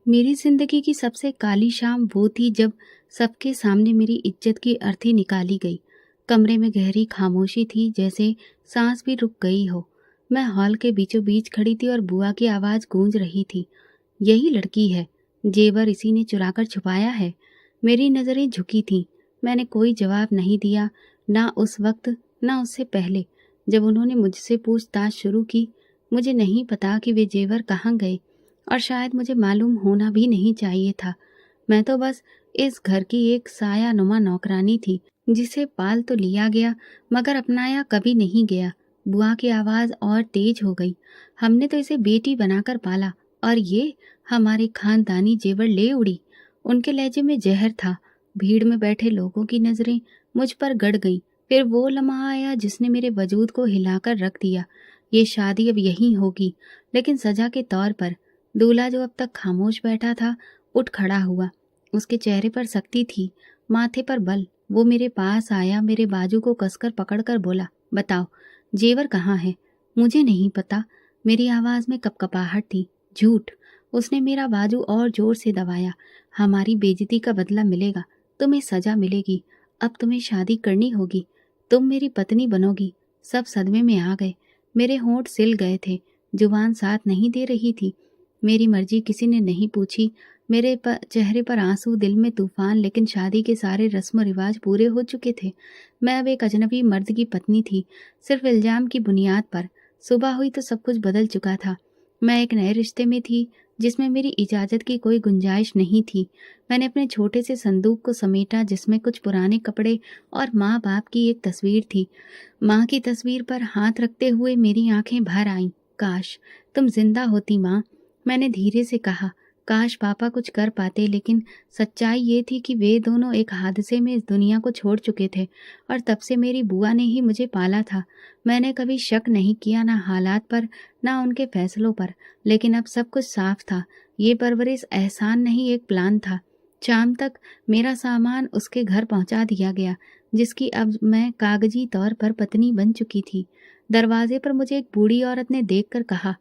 मेरी जिंदगी की सबसे काली शाम वो थी जब सबके सामने मेरी इज्जत की अर्थी निकाली गई। कमरे में गहरी खामोशी थी, जैसे सांस भी रुक गई हो। मैं हॉल के बीचों बीच खड़ी थी और बुआ की आवाज गूंज रही थी, यही लड़की है, जेवर इसी ने चुराकर छुपाया है। मेरी नजरें झुकी थीं। मैंने कोई जवाब नहीं दिया, ना उस वक्त ना उससे पहले जब उन्होंने मुझसे पूछताछ शुरू की। मुझे नहीं पता कि वे जेवर कहाँ गए, और शायद मुझे मालूम होना भी नहीं चाहिए था। मैं तो बस इस घर की एक साया नुमा नौकरानी थी, जिसे पाल तो लिया गया मगर अपनाया कभी नहीं गया। बुआ की आवाज और तेज हो गई। हमने तो इसे बेटी बनाकर पाला, और ये हमारे खानदानी जेवर ले उड़ी। उनके लहजे में जहर था। भीड़ में बैठे लोगों की नजरें मुझ पर गड़ गईं। फिर वो लम्हा आया जिसने मेरे वजूद को हिलाकर रख दिया। ये शादी अब यहीं होगी, लेकिन सजा के तौर पर। दूल्हा, जो अब तक खामोश बैठा था, उठ खड़ा हुआ। उसके चेहरे पर सख्ती थी, माथे पर बल। वो मेरे पास आया, मेरे बाजू को कसकर पकड़कर बोला, बताओ, जेवर कहाँ है? मुझे नहीं पता। मेरी आवाज में कपकपाहट थी। झूठ। उसने मेरा बाजू और जोर से दबाया। हमारी बेइज्जती का बदला मिलेगा, तुम्हें सजा मिलेगी। अब तुम्हें शादी करनी होगी, तुम मेरी पत्नी बनोगी। सब सदमे में आ गए। मेरे होंठ सिल गए थे, जुबान साथ नहीं दे रही थी। मेरी मर्जी किसी ने नहीं पूछी। मेरे चेहरे पर आंसू, दिल में तूफान, लेकिन शादी के सारे रस्म रिवाज पूरे हो चुके थे। मैं अब एक अजनबी मर्द की पत्नी थी, सिर्फ इल्जाम की बुनियाद पर। सुबह हुई तो सब कुछ बदल चुका था। मैं एक नए रिश्ते में थी, जिसमें मेरी इजाजत की कोई गुंजाइश नहीं थी। मैंने अपने छोटे से संदूक को समेटा, जिसमें कुछ पुराने कपड़े और माँ बाप की एक तस्वीर थी। माँ की तस्वीर पर हाथ रखते हुए मेरी आंखें भर आईं। काश तुम जिंदा होती माँ, मैंने धीरे से कहा। काश पापा कुछ कर पाते, लेकिन सच्चाई ये थी कि वे दोनों एक हादसे में इस दुनिया को छोड़ चुके थे, और तब से मेरी बुआ ने ही मुझे पाला था। मैंने कभी शक नहीं किया, ना हालात पर, ना उनके फैसलों पर। लेकिन अब सब कुछ साफ था। ये परवरिश एहसान नहीं, एक प्लान था। शाम तक मेरा सामान उसके घर पहुंचा दिया गया, जिसकी अब मैं कागजी तौर पर पत्नी बन चुकी थी। दरवाजे पर मुझे एक बूढ़ी औरत ने देखकर कहा,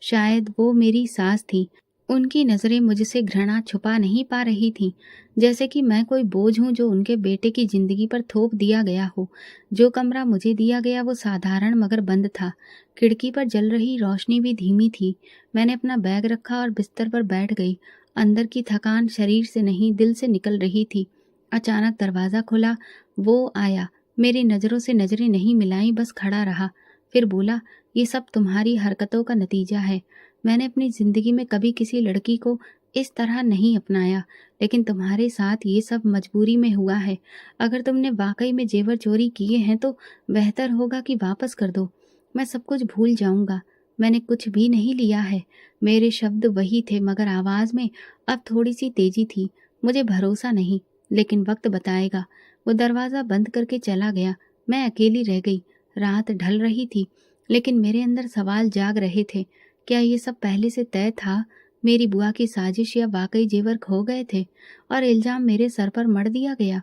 शायद वो मेरी सास थी। उनकी नजरें मुझसे घृणा छुपा नहीं पा रही थीं, जैसे कि मैं कोई बोझ हूं जो उनके बेटे की जिंदगी पर थोप दिया गया हो। जो कमरा मुझे दिया गया वो साधारण मगर बंद था। खिड़की पर जल रही रोशनी भी धीमी थी। मैंने अपना बैग रखा और बिस्तर पर बैठ गई। अंदर की थकान शरीर से नहीं, दिल से निकल रही थी। अचानक दरवाजा खुला। वो आया। मेरी नजरों से नजरें नहीं मिलाई, बस खड़ा रहा। फिर बोला, ये सब तुम्हारी हरकतों का नतीजा है। मैंने अपनी जिंदगी में कभी किसी लड़की को इस तरह नहीं अपनाया, लेकिन तुम्हारे साथ ये सब मजबूरी में हुआ है। अगर तुमने वाकई में जेवर चोरी किए हैं तो बेहतर होगा कि वापस कर दो। मैं सब कुछ भूल जाऊंगा। मैंने कुछ भी नहीं लिया है। मेरे शब्द वही थे, मगर आवाज में अब थोड़ी सी तेजी थी। मुझे भरोसा नहीं, लेकिन वक्त बताएगा। वो दरवाजा बंद करके चला गया। मैं अकेली रह गई। रात ढल रही थी, लेकिन मेरे अंदर सवाल जाग रहे थे। क्या ये सब पहले से तय था? मेरी बुआ की साजिश, या वाकई जेवर खो गए थे और इल्जाम मेरे सर पर मढ़ दिया गया?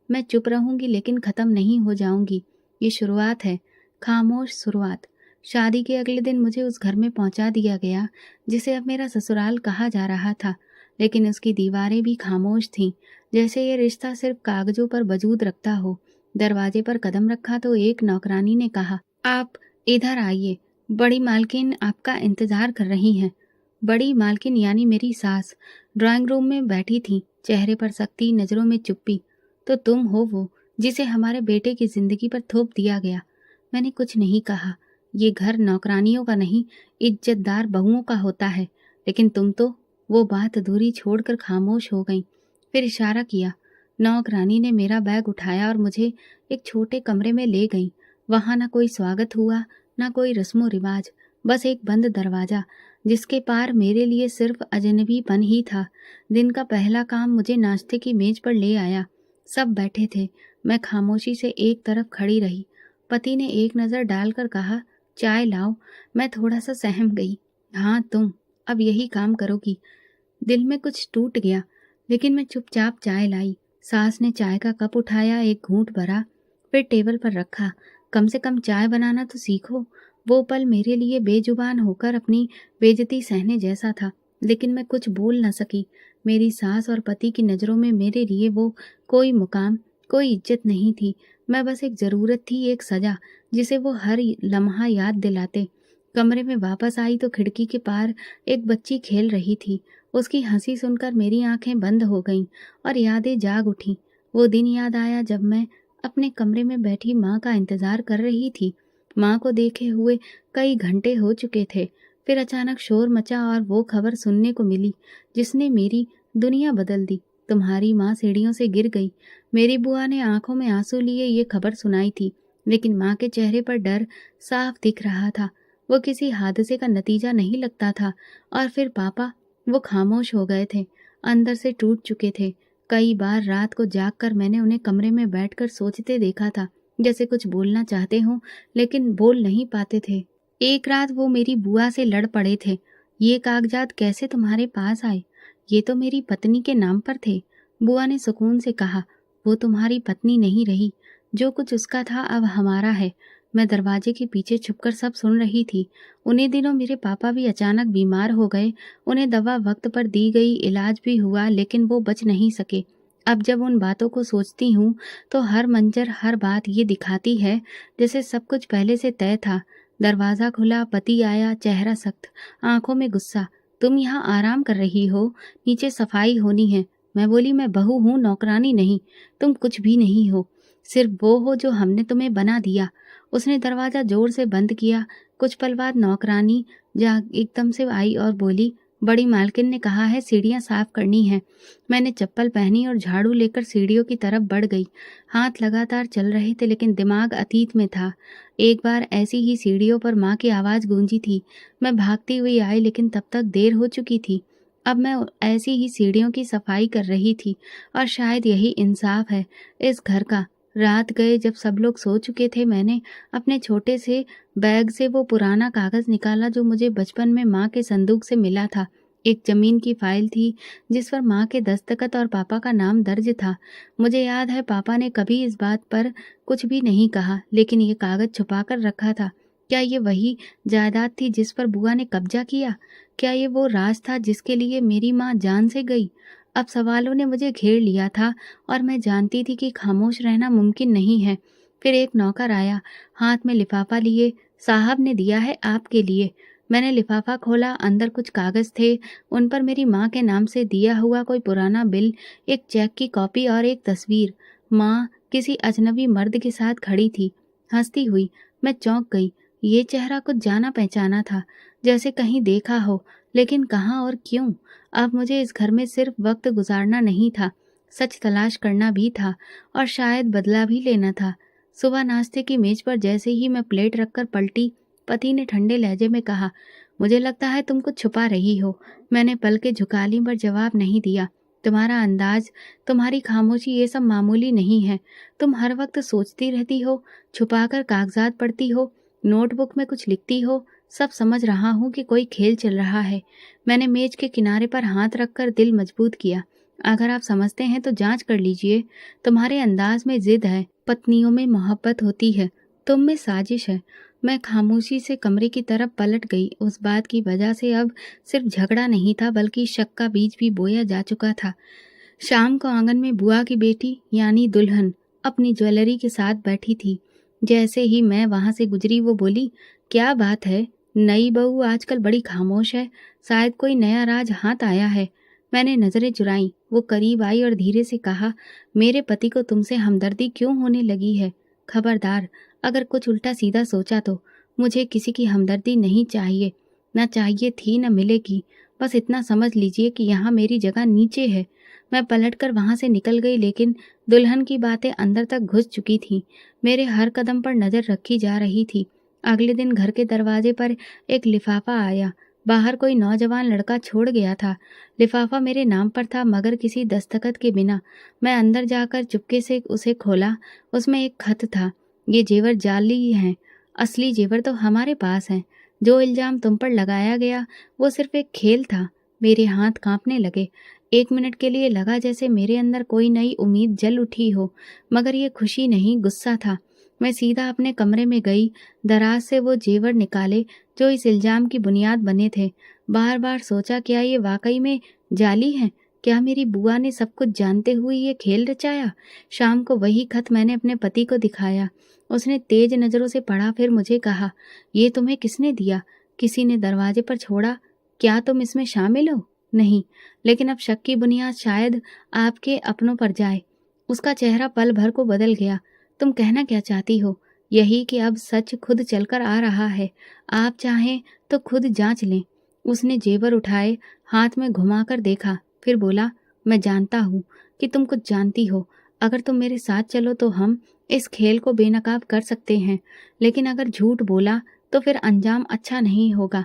मैं चुप रहूंगी, लेकिन खत्म नहीं हो जाऊंगी। ये शुरुआत है, खामोश शुरुआत। शादी के अगले दिन मुझे उस घर में पहुंचा दिया गया, जिसे अब मेरा ससुराल कहा जा रहा था। लेकिन उसकी दीवारें भी खामोश थीं, जैसे ये रिश्ता सिर्फ कागजों पर वजूद रखता हो। दरवाजे पर कदम रखा तो एक नौकरानी ने कहा, आप इधर आइए, बड़ी मालकिन आपका इंतजार कर रही हैं। बड़ी मालकिन यानी मेरी सास ड्राइंग रूम में बैठी थी, चेहरे पर सख्ती, नजरों में चुप्पी। तो तुम हो वो जिसे हमारे बेटे की जिंदगी पर थोप दिया गया। मैंने कुछ नहीं कहा। ये घर नौकरानियों का नहीं, इज्जतदार बहुओं का होता है। लेकिन तुम तो। वो बात अधूरी छोड़कर खामोश हो गई। फिर इशारा किया। नौकरानी ने मेरा बैग उठाया और मुझे एक छोटे कमरे में ले गई। वहां ना कोई स्वागत हुआ, ना कोई रस्मो रिवाज, बस एक बंद दरवाजा, जिसके पार मेरे लिए सिर्फ अजनबीपन ही था। दिन का पहला काम मुझे नाश्ते की मेज पर ले आया। सब बैठे थे। मैं खामोशी से एक तरफ खड़ी रही। पति ने एक नज़र डालकर कहा, चाय लाओ। मैं थोड़ा सा सहम गई। हाँ, तुम अब यही काम करोगी। दिल में कुछ टूट गया, लेकिन मैं चुपचाप चाय लाई। सास ने चाय का कप उठाया, एक घूंट भरा, फिर टेबल पर रखा। कम से कम चाय बनाना तो सीखो। वो पल मेरे लिए बेजुबान होकर अपनी बेइज्जती सहने जैसा था। लेकिन मैं कुछ बोल न सकी। मेरी सास और पति की नज़रों में मेरे लिए वो कोई मुकाम, कोई इज्जत नहीं थी। मैं बस एक ज़रूरत थी, एक सज़ा, जिसे वो हर लम्हा याद दिलाते। कमरे में वापस आई तो खिड़की के पार एक बच्ची खेल रही थी। उसकी हंसी सुनकर मेरी आंखें बंद हो गईं और यादें जाग उठीं। वो दिन याद आया जब मैं अपने कमरे में बैठी माँ का इंतज़ार कर रही थी। माँ को देखे हुए कई घंटे हो चुके थे। फिर अचानक शोर मचा और वो खबर सुनने को मिली जिसने मेरी दुनिया बदल दी। तुम्हारी माँ सीढ़ियों से गिर गई। मेरी बुआ ने आंखों में आंसू लिए ये खबर सुनाई थी, लेकिन माँ के चेहरे पर डर साफ दिख रहा था। वो किसी हादसे का नतीजा नहीं लगता था। और फिर पापा, वो खामोश हो गए थे, अंदर से टूट चुके थे। कई बार रात को जागकर मैंने उन्हें कमरे में बैठकर सोचते देखा था, जैसे कुछ बोलना चाहते हों लेकिन बोल नहीं पाते थे। एक रात वो मेरी बुआ से लड़ पड़े थे। ये कागजात कैसे तुम्हारे पास आए? ये तो मेरी पत्नी के नाम पर थे। बुआ ने सुकून से कहा, वो तुम्हारी पत्नी नहीं रही। जो कुछ उसका था अब हमारा है। मैं दरवाजे के पीछे छुपकर सब सुन रही थी। उन्हीं दिनों मेरे पापा भी अचानक बीमार हो गए। उन्हें दवा वक्त पर दी गई, इलाज भी हुआ, लेकिन वो बच नहीं सके। अब जब उन बातों को सोचती हूँ तो हर मंजर, हर बात ये दिखाती है जैसे सब कुछ पहले से तय था। दरवाज़ा खुला, पति आया, चेहरा सख्त, आंखों में गुस्सा। तुम यहाँ आराम कर रही हो, नीचे सफाई होनी है। मैं बोली, मैं बहू हूँ, नौकरानी नहीं। तुम कुछ भी नहीं हो, सिर्फ वो हो जो हमने तुम्हें बना दिया। उसने दरवाज़ा जोर से बंद किया। कुछ पल बाद नौकरानी जा एकदम से आई और बोली, बड़ी मालकिन ने कहा है सीढ़ियाँ साफ करनी है। मैंने चप्पल पहनी और झाड़ू लेकर सीढ़ियों की तरफ बढ़ गई। हाथ लगातार चल रहे थे लेकिन दिमाग अतीत में था। एक बार ऐसी ही सीढ़ियों पर माँ की आवाज़ गूंजी थी। मैं भागती हुई आई लेकिन तब तक देर हो चुकी थी। अब मैं ऐसी ही सीढ़ियों की सफाई कर रही थी और शायद यही इंसाफ है इस घर का। रात गए जब सब लोग सो चुके थे, मैंने अपने छोटे से बैग से वो पुराना कागज़ निकाला जो मुझे बचपन में माँ के संदूक से मिला था। एक ज़मीन की फाइल थी जिस पर माँ के दस्तखत और पापा का नाम दर्ज था। मुझे याद है पापा ने कभी इस बात पर कुछ भी नहीं कहा, लेकिन ये कागज़ छुपा कर रखा था। क्या ये वही जायदाद थी जिस पर बुआ ने कब्जा किया? क्या ये वो राज था जिसके लिए मेरी माँ जान से गई? अब सवालों ने मुझे घेर लिया था और मैं जानती थी कि खामोश रहना मुमकिन नहीं है। फिर एक नौकर आया, हाथ में लिफाफा लिए। साहब ने दिया है आपके लिए। मैंने लिफाफा खोला, अंदर कुछ कागज़ थे। उन पर मेरी माँ के नाम से दिया हुआ कोई पुराना बिल, एक चेक की कॉपी और एक तस्वीर। माँ किसी अजनबी मर्द के साथ खड़ी थी, हंसती हुई। मैं चौंक गई। ये चेहरा कुछ जाना पहचाना था, जैसे कहीं देखा हो, लेकिन कहाँ और क्यों? अब मुझे इस घर में सिर्फ वक्त गुजारना नहीं था, सच तलाश करना भी था और शायद बदला भी लेना था। सुबह नाश्ते की मेज पर जैसे ही मैं प्लेट रखकर पलटी, पति ने ठंडे लहजे में कहा, मुझे लगता है तुम कुछ छुपा रही हो। मैंने पलकें झुका लीं पर जवाब नहीं दिया। तुम्हारा अंदाज, तुम्हारी खामोशी, ये सब मामूली नहीं है। तुम हर वक्त सोचती रहती हो, छुपाकर कागजात पढ़ती हो, नोटबुक में कुछ लिखती हो। सब समझ रहा हूँ कि कोई खेल चल रहा है। मैंने मेज के किनारे पर हाथ रखकर दिल मजबूत किया। अगर आप समझते हैं तो जांच कर लीजिए। तुम्हारे अंदाज में जिद है, पत्नियों में मोहब्बत होती है, तुम में साजिश है। मैं खामोशी से कमरे की तरफ पलट गई। उस बात की वजह से अब सिर्फ झगड़ा नहीं था, बल्कि शक का बीज भी बोया जा चुका था। शाम को आंगन में बुआ की बेटी यानी दुल्हन अपनी ज्वेलरी के साथ बैठी थी। जैसे ही मैं वहां से गुजरी वो बोली, क्या बात है, नई बहू आजकल बड़ी खामोश है, शायद कोई नया राज हाथ आया है। मैंने नजरें चुराई। वो करीब आई और धीरे से कहा, मेरे पति को तुमसे हमदर्दी क्यों होने लगी है? खबरदार, अगर कुछ उल्टा सीधा सोचा तो। मुझे किसी की हमदर्दी नहीं चाहिए, न चाहिए थी न मिलेगी। बस इतना समझ लीजिए कि यहाँ मेरी जगह नीचे है। मैं पलटकर वहाँ से निकल गई, लेकिन दुल्हन की बातें अंदर तक घुस चुकी थीं। मेरे हर कदम पर नज़र रखी जा रही थी। अगले दिन घर के दरवाजे पर एक लिफाफा आया। बाहर कोई नौजवान लड़का छोड़ गया था। लिफाफा मेरे नाम पर था, मगर किसी दस्तखत के बिना। मैं अंदर जाकर चुपके से उसे खोला। उसमें एक खत था, ये जेवर जाली हैं, असली जेवर तो हमारे पास हैं। जो इल्ज़ाम तुम पर लगाया गया वो सिर्फ एक खेल था। मेरे हाथ कांपने लगे। 1 मिनट के लिए लगा जैसे मेरे अंदर कोई नई उम्मीद जल उठी हो, मगर ये खुशी नहीं, गुस्सा था। मैं सीधा अपने कमरे में गई, दराज से वो जेवर निकाले जो इस इल्जाम की बुनियाद बने थे। बार बार सोचा, क्या ये वाकई में जाली हैं? क्या मेरी बुआ ने सब कुछ जानते हुए ये खेल रचाया? शाम को वही खत मैंने अपने पति को दिखाया। उसने तेज नजरों से पढ़ा, फिर मुझे कहा, ये तुम्हें किसने दिया? किसी ने दरवाजे पर छोड़ा? क्या तुम इसमें शामिल हो? नहीं, लेकिन अब शक की बुनियाद शायद आपके अपनों पर जाए। उसका चेहरा पल भर को बदल गया। तुम कहना क्या चाहती हो? यही कि अब सच खुद चलकर आ रहा है। आप चाहें तो खुद जांच लें। उसने जेवर उठाए, हाथ में घुमाकर देखा, फिर बोला, मैं जानता हूँ कि तुम कुछ जानती हो। अगर तुम मेरे साथ चलो तो हम इस खेल को बेनकाब कर सकते हैं, लेकिन अगर झूठ बोला तो फिर अंजाम अच्छा नहीं होगा।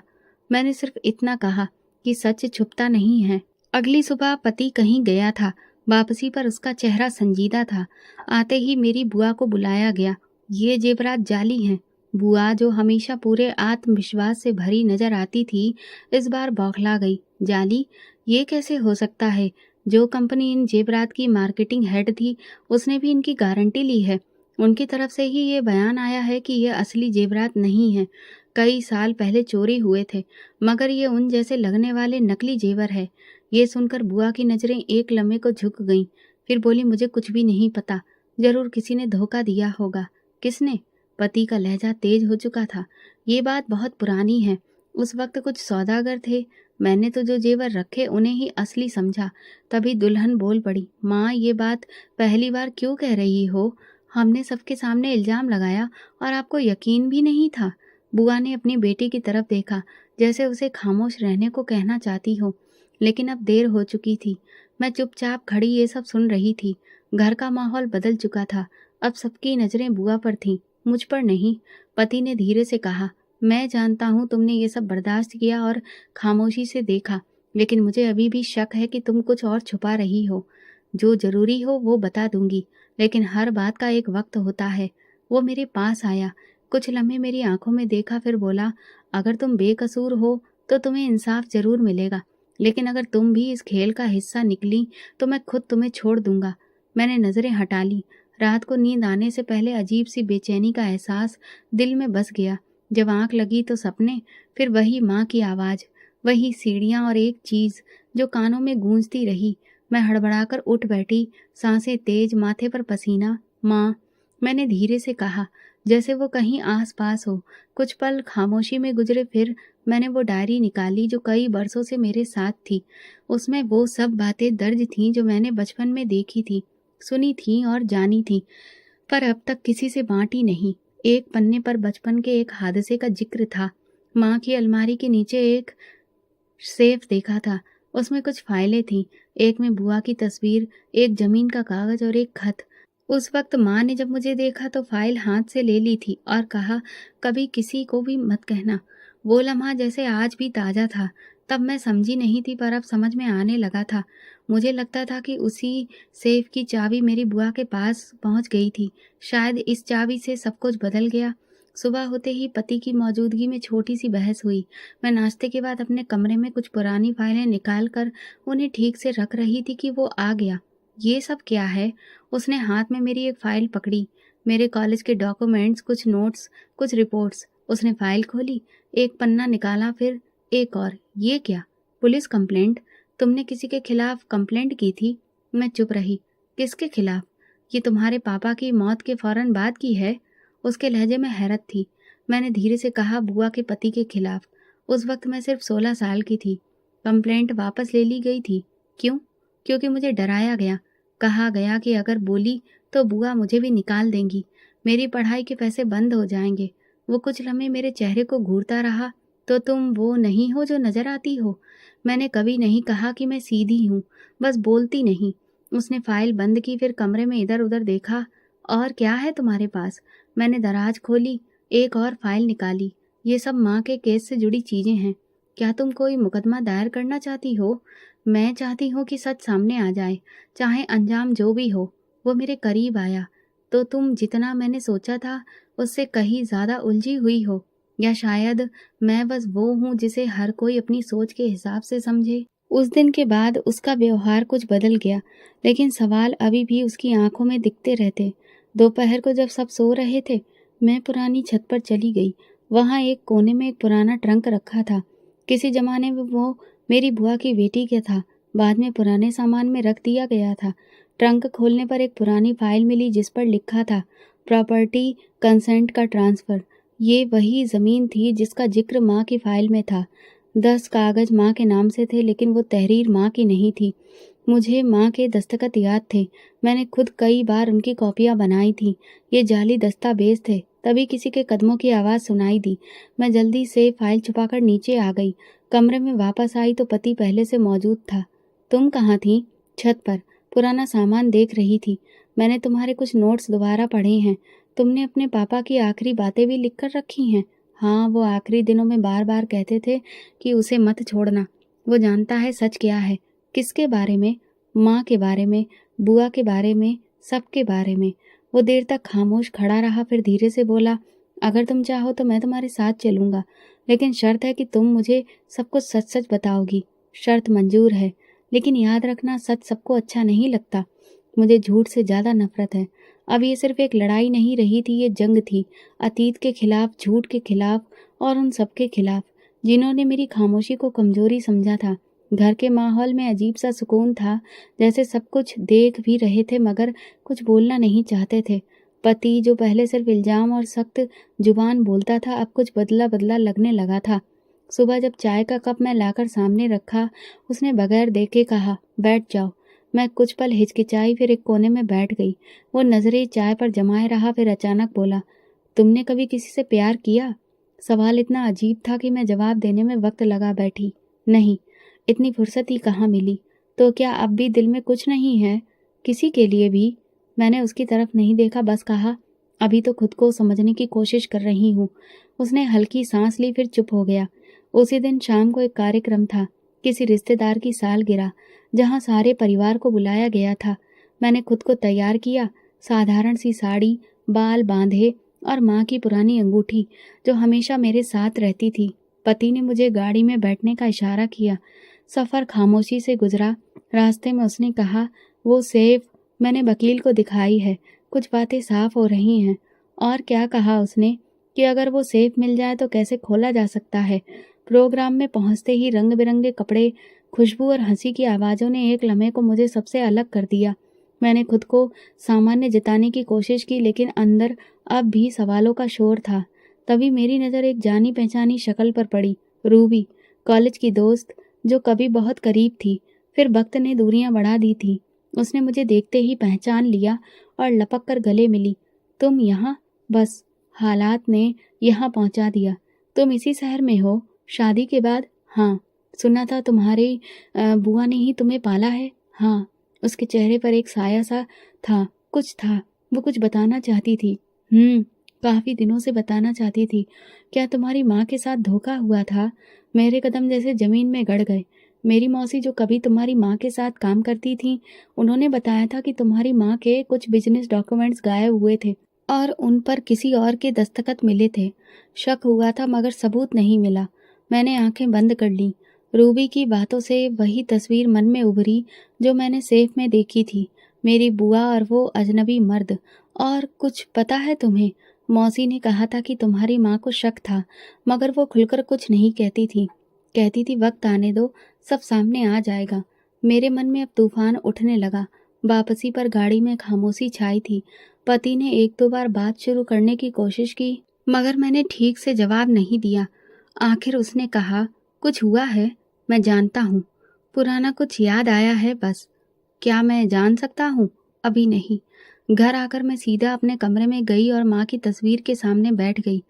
मैंने सिर्फ इतना कहा कि सच छुपता नहीं है। अगली सुबह पति कहीं गया था। वापसी पर उसका चेहरा संजीदा था। आते ही मेरी बुआ को बुलाया गया। ये जेवरात जाली हैं। बुआ, जो हमेशा पूरे आत्मविश्वास से भरी नजर आती थी, इस बार बौखला गई। जाली? ये कैसे हो सकता है? जो कंपनी इन जेवरात की मार्केटिंग हेड थी, उसने भी इनकी गारंटी ली है। उनकी तरफ से ही ये बयान आया है कि ये असली जेवरात नहीं है। कई साल पहले चोरी हुए थे, मगर ये उन जैसे लगने वाले नकली जेवर है। ये सुनकर बुआ की नजरें एक लम्हे को झुक गईं। फिर बोली, मुझे कुछ भी नहीं पता। जरूर किसी ने धोखा दिया होगा। किसने? पति का लहजा तेज हो चुका था। ये बात बहुत पुरानी है। उस वक्त कुछ सौदागर थे। मैंने तो जो जेवर रखे उन्हें ही असली समझा। तभी दुल्हन बोल पड़ी, माँ, ये बात पहली बार क्यों कह रही हो? हमने सबके सामने इल्जाम लगाया और आपको यकीन भी नहीं था। बुआ ने अपनी बेटी की तरफ देखा, जैसे उसे खामोश रहने को कहना चाहती हो, लेकिन अब देर हो चुकी थी। मैं चुपचाप खड़ी ये सब सुन रही थी। घर का माहौल बदल चुका था। अब सबकी नजरें बुआ पर थीं, मुझ पर नहीं। पति ने धीरे से कहा, मैं जानता हूँ तुमने ये सब बर्दाश्त किया और खामोशी से देखा, लेकिन मुझे अभी भी शक है कि तुम कुछ और छुपा रही हो। जो जरूरी हो वो बता दूंगी, लेकिन हर बात का एक वक्त होता है। वो मेरे पास आया, कुछ लम्हे मेरी आंखों में देखा, फिर बोला, अगर तुम बेकसूर हो तो तुम्हें इंसाफ जरूर मिलेगा, लेकिन अगर तुम भी इस खेल का हिस्सा निकली तो मैं खुद तुम्हें छोड़ दूंगा। मैंने नजरें हटा ली। रात को नींद आने से पहले अजीब सी बेचैनी का एहसास दिल में बस गया। जब आंख लगी तो सपने, फिर वही माँ की आवाज, वही सीढ़ियाँ, और एक चीज जो कानों में गूंजती रही। मैं हड़बड़ाकर उठ बैठी, सांसें तेज, माथे पर पसीना। माँ, मैंने धीरे से कहा, जैसे वो कहीं आस पास हो। कुछ पल खामोशी में गुजरे, फिर मैंने वो डायरी निकाली जो कई बरसों से मेरे साथ थी। उसमें वो सब बातें दर्ज थीं जो मैंने बचपन में देखी थी, सुनी थी और जानी थी, पर अब तक किसी से बांटी नहीं। एक पन्ने पर बचपन के एक हादसे का जिक्र था। माँ की अलमारी के नीचे एक सेफ देखा था। उसमें कुछ फाइलें थीं। एक में बुआ की तस्वीर, एक जमीन का कागज और एक खत। उस वक्त माँ ने जब मुझे देखा तो फाइल हाथ से ले ली थी और कहा, कभी किसी को भी मत कहना। वो लम्हा जैसे आज भी ताज़ा था। तब मैं समझी नहीं थी, पर अब समझ में आने लगा था। मुझे लगता था कि उसी सेफ की चाबी मेरी बुआ के पास पहुंच गई थी। शायद इस चाबी से सब कुछ बदल गया। सुबह होते ही पति की मौजूदगी में छोटी सी बहस हुई। मैं नाश्ते के बाद अपने कमरे में कुछ पुरानी फाइलें निकाल कर उन्हें ठीक से रख रही थी कि वो आ गया। ये सब क्या है? उसने हाथ में मेरी एक फाइल पकड़ी। मेरे कॉलेज के डॉक्यूमेंट्स, कुछ नोट्स, कुछ रिपोर्ट्स। उसने फाइल खोली, एक पन्ना निकाला, फिर एक और। ये क्या? Police complaint? तुमने किसी के खिलाफ कंप्लेंट की थी? मैं चुप रही। किसके खिलाफ? ये तुम्हारे पापा की मौत के फौरन बाद की है? उसके लहजे में हैरत थी। मैंने धीरे से कहा, बुआ के पति के खिलाफ। उस वक्त मैं सिर्फ 16 साल की थी। कंप्लेंट वापस ले ली गई थी। क्यों? क्योंकि मुझे डराया गया। कहा गया कि अगर बोली तो बुआ मुझे भी निकाल देंगी, मेरी पढ़ाई के पैसे बंद हो जाएंगे। वो कुछ लम्हे मेरे चेहरे को घूरता रहा। तो तुम वो नहीं हो जो नजर आती हो। मैंने कभी नहीं कहा कि मैं सीधी हूँ, बस बोलती नहीं। उसने फाइल बंद की, फिर कमरे में इधर उधर देखा। और क्या है तुम्हारे पास? मैंने दराज खोली, एक और फाइल निकाली। ये सब माँ के केस से जुड़ी चीजें हैं। क्या तुम कोई मुकदमा दायर करना चाहती हो? मैं चाहती हूँ कि सच सामने आ जाए, चाहे अंजाम जो भी हो। वो मेरे करीब आया। तो तुम जितना मैंने सोचा था उससे कहीं ज्यादा उलझी हुई हो, या शायद मैं बस वो हूँ जिसे हर कोई अपनी सोच के हिसाब से समझे। उस दिन के बाद उसका व्यवहार कुछ बदल गया, लेकिन सवाल अभी भी उसकी आंखों में दिखते रहते। दोपहर को जब सब सो रहे थे, मैं पुरानी छत पर चली गई। वहाँ एक कोने में एक पुराना ट्रंक रखा था। किसी ज़माने में वो मेरी बुआ की बेटी का था, बाद में पुराने सामान में रख दिया गया था। ट्रंक खोलने पर एक पुरानी फाइल मिली जिस पर लिखा था प्रॉपर्टी कंसेंट का ट्रांसफ़र। ये वही ज़मीन थी जिसका जिक्र माँ की फाइल में था। 10 कागज़ माँ के नाम से थे, लेकिन वो तहरीर माँ की नहीं थी। मुझे माँ के दस्तखत याद थे। मैंने खुद कई बार उनकी कॉपियाँ बनाई थीं। ये जाली दस्तावेज थे। तभी किसी के कदमों की आवाज़ सुनाई दी। मैं जल्दी से फाइल छुपाकर नीचे आ गई। कमरे में वापस आई तो पति पहले से मौजूद था। तुम कहाँ थीं? छत पर पुराना सामान देख रही थी। मैंने तुम्हारे कुछ नोट्स दोबारा पढ़े हैं। तुमने अपने पापा की आखिरी बातें भी लिख कर रखी हैं। हाँ, वो आखिरी दिनों में बार बार कहते थे कि उसे मत छोड़ना। वो जानता है सच क्या है। किसके बारे में? माँ के बारे में, बुआ के बारे में, सबके बारे में। वो देर तक खामोश खड़ा रहा, फिर धीरे से बोला, अगर तुम चाहो तो मैं तुम्हारे साथ चलूँगा, लेकिन शर्त है कि तुम मुझे सब कुछ सच-सच बताओगी। शर्त मंजूर है, लेकिन याद रखना सच सबको अच्छा नहीं लगता। मुझे झूठ से ज़्यादा नफ़रत है। अब ये सिर्फ़ एक लड़ाई नहीं रही थी, ये जंग थी। अतीत के खिलाफ़, झूठ के खिलाफ़ और उन सबके खिलाफ़, जिन्होंने मेरी खामोशी को कमज़ोरी समझा था। घर के माहौल में अजीब सा सुकून था, जैसे सब कुछ देख भी रहे थे मगर कुछ बोलना नहीं चाहते थे। पति जो पहले सिर्फ इल्ज़ाम और सख्त जुबान बोलता था, अब कुछ बदला-बदला लगने लगा था। सुबह जब चाय का कप मैं लाकर सामने रखा, उसने बगैर देखे कहा, बैठ जाओ। मैं कुछ पल हिचकिचाई, फिर एक कोने में बैठ गई। वो नज़रें चाय पर जमाए रहा, फिर अचानक बोला, तुमने कभी किसी से प्यार किया? सवाल इतना अजीब था कि मैं जवाब देने में वक्त लगा बैठी। नहीं, इतनी फुर्सत ही कहाँ मिली। तो क्या अब भी दिल में कुछ नहीं है? किसी के लिए भी? मैंने उसकी तरफ नहीं देखा, बस कहा, अभी तो खुद को समझने की कोशिश कर रही हूँ। उसने हल्की सांस ली, फिर चुप हो गया। उसी दिन शाम को एक कार्यक्रम था, किसी रिश्तेदार की सालगिरह, जहाँ सारे परिवार को बुलाया गया था। मैंने खुद को तैयार किया, साधारण सी साड़ी, बाल बांधे और माँ की पुरानी अंगूठी जो हमेशा मेरे साथ रहती थी। पति ने मुझे गाड़ी में बैठने का इशारा किया। सफ़र खामोशी से गुजरा। रास्ते में उसने कहा, वो सेफ मैंने वकील को दिखाई है, कुछ बातें साफ हो रही हैं। और क्या कहा उसने कि अगर वो सेफ मिल जाए तो कैसे खोला जा सकता है। प्रोग्राम में पहुंचते ही रंग बिरंगे कपड़े, खुशबू और हंसी की आवाज़ों ने एक लम्हे को मुझे सबसे अलग कर दिया। मैंने खुद को सामान्य जताने की कोशिश की, लेकिन अंदर अब भी सवालों का शोर था। तभी मेरी नज़र एक जानी पहचानी शक्ल पर पड़ी, रूबी, कॉलेज की दोस्त जो कभी बहुत करीब थी, फिर वक्त ने दूरियां बढ़ा दी थी। उसने मुझे देखते ही पहचान लिया और लपक कर गले मिली। तुम यहाँ? बस हालात ने यहाँ पहुँचा दिया। तुम इसी शहर में हो? शादी के बाद? हाँ। सुना था तुम्हारी बुआ ने ही तुम्हें पाला है? हाँ। उसके चेहरे पर एक साया सा था, कुछ था। वो कुछ बताना चाहती थी। काफ़ी दिनों से बताना चाहती थी। क्या तुम्हारी माँ के साथ धोखा हुआ था? मेरे कदम जैसे ज़मीन में गड़ गए। मेरी मौसी जो कभी तुम्हारी माँ के साथ काम करती थीं, उन्होंने बताया था कि तुम्हारी माँ के कुछ बिजनेस डॉक्यूमेंट्स गायब हुए थे और उन पर किसी और के दस्तखत मिले थे। शक हुआ था मगर सबूत नहीं मिला। मैंने आंखें बंद कर लीं। रूबी की बातों से वही तस्वीर मन में उभरी जो मैंने सेफ में देखी थी। मेरी बुआ और वो अजनबी मर्द। और कुछ पता है तुम्हें? मौसी ने कहा था कि तुम्हारी माँ को शक था, मगर वो खुलकर कुछ नहीं कहती थी। कहती थी वक्त आने दो, सब सामने आ जाएगा। मेरे मन में अब तूफान उठने लगा। वापसी पर गाड़ी में खामोशी छाई थी। पति ने एक दो बार बात शुरू करने की कोशिश की, मगर मैंने ठीक से जवाब नहीं दिया। आखिर उसने कहा, कुछ हुआ है? मैं जानता हूँ। पुराना कुछ याद आया है बस। क्या मैं जान सकता हूँ? अभी नहीं। घर आकर मैं सीधा अपने कमरे में गई और माँ की तस्वीर के सामने बैठ गई।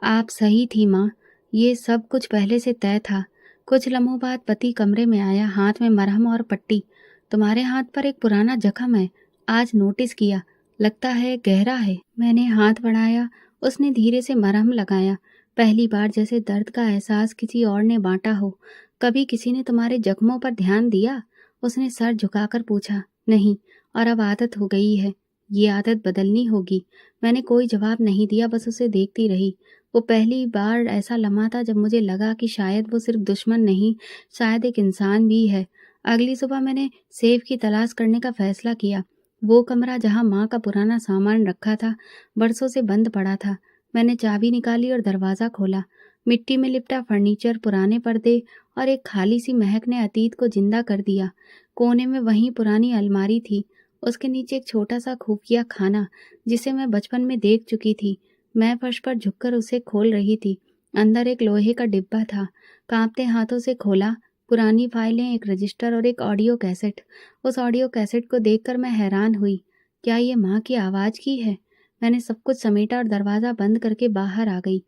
आप सही थी माँ, ये सब कुछ पहले से तय था। कुछ लम्हों बाद पति कमरे में आया, हाथ में मरहम और पट्टी। तुम्हारे हाथ पर एक पुराना जख्म है, आज नोटिस किया, लगता है गहरा है। मैंने हाथ बढ़ाया, उसने धीरे से मरहम लगाया। पहली बार जैसे दर्द का एहसास किसी और ने बांटा हो। कभी किसी ने तुम्हारे जख्मों पर ध्यान दिया? उसने सर झुकाकर पूछा। नहीं, और अब आदत हो गई है। ये आदत बदलनी होगी। मैंने कोई जवाब नहीं दिया, बस उसे देखती रही। वो पहली बार ऐसा लम्हा था जब मुझे लगा कि शायद वो सिर्फ दुश्मन नहीं, शायद एक इंसान भी है। अगली सुबह मैंने सेफ की तलाश करने का फैसला किया। वो कमरा जहाँ माँ का पुराना सामान रखा था, बरसों से बंद पड़ा था। मैंने चाबी निकाली और दरवाज़ा खोला। मिट्टी में लिपटा फर्नीचर, पुराने पर्दे और एक खाली सी महक ने अतीत को जिंदा कर दिया। कोने में वहीं पुरानी अलमारी थी, उसके नीचे एक छोटा सा खुफिया खाना जिसे मैं बचपन में देख चुकी थी। मैं फर्श पर झुककर उसे खोल रही थी। अंदर एक लोहे का डिब्बा था। कांपते हाथों से खोला। पुरानी फाइलें, एक रजिस्टर और एक ऑडियो कैसेट। उस ऑडियो कैसेट को देखकर मैं हैरान हुई। क्या ये माँ की आवाज़ की है? मैंने सब कुछ समेटा और दरवाज़ा बंद करके बाहर आ गई।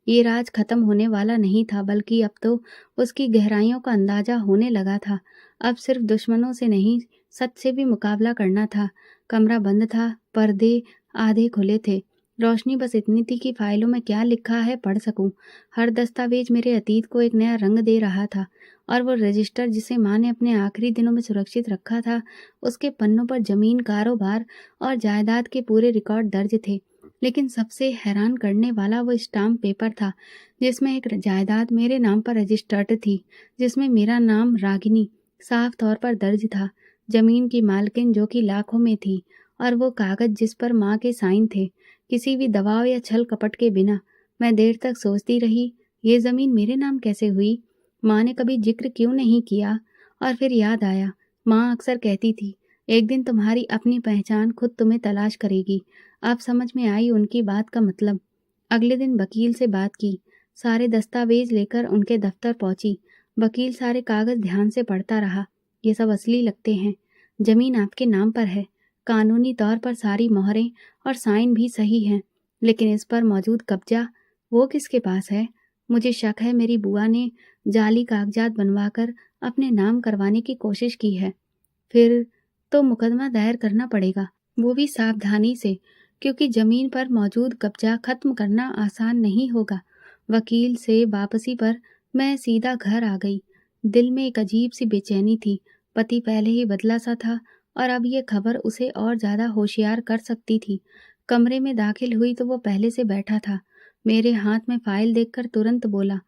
ये राज खत्म होने वाला नहीं था, बल्कि अब तो उसकी गहराइयों का अंदाजा होने लगा था। अब सिर्फ दुश्मनों से नहीं, सच से भी मुकाबला करना था। कमरा बंद था, पर्दे आधे खुले थे। रोशनी बस इतनी थी कि फाइलों में क्या लिखा है पढ़ सकूं। हर दस्तावेज मेरे अतीत को एक नया रंग दे रहा था। और वो रजिस्टर जिसे माँ ने अपने आखिरी दिनों में सुरक्षित रखा था, उसके पन्नों पर जमीन, कारोबार और जायदाद के पूरे रिकॉर्ड दर्ज थे। लेकिन सबसे हैरान करने वाला वो स्टाम्प पेपर था, जिसमें एक जायदाद मेरे नाम पर रजिस्टर्ड थी, जिसमें मेरा नाम रागिनी साफ तौर पर दर्ज था। जमीन की मालकिन जो कि लाखों में थी, और वो कागज जिस पर माँ के साइन थे, किसी भी दबाव या छल कपट के बिना। मैं देर तक सोचती रही, ये जमीन मेरे नाम कैसे हुई? माँ ने कभी जिक्र क्यों नहीं किया? और फिर याद आया, माँ अक्सर कहती थी, एक दिन तुम्हारी अपनी पहचान खुद तुम्हें तलाश करेगी। अब समझ में आई उनकी बात का मतलब। अगले दिन वकील से बात की। सारे दस्तावेज लेकर उनके दफ्तर पहुंची। वकील सारे कागज ध्यान से पढ़ता रहा। ये सब असली लगते हैं। जमीन आपके नाम पर है। कानूनी तौर पर सारी मोहरें और साइन भी सही हैं। लेकिन इस पर मौजूद कब्जा, वो किसके पास है? मुझे शक है मेरी बुआ ने जाली कागजात बनवाकर अपने नाम करवाने की कोशिश की है। फिर तो मुकदमा दायर करना पड़ेगा, वो भी सावधानी से, क्योंकि जमीन पर मौजूद कब्जा खत्म करना आसान नहीं होगा। वकील से वापसी पर मैं सीधा घर आ गई। दिल में एक अजीब सी बेचैनी थी। पति पहले ही बदला सा था, और अब ये खबर उसे और ज्यादा होशियार कर सकती थी। कमरे में दाखिल हुई तो वो पहले से बैठा था। मेरे हाथ में फाइल देखकर तुरंत बोला,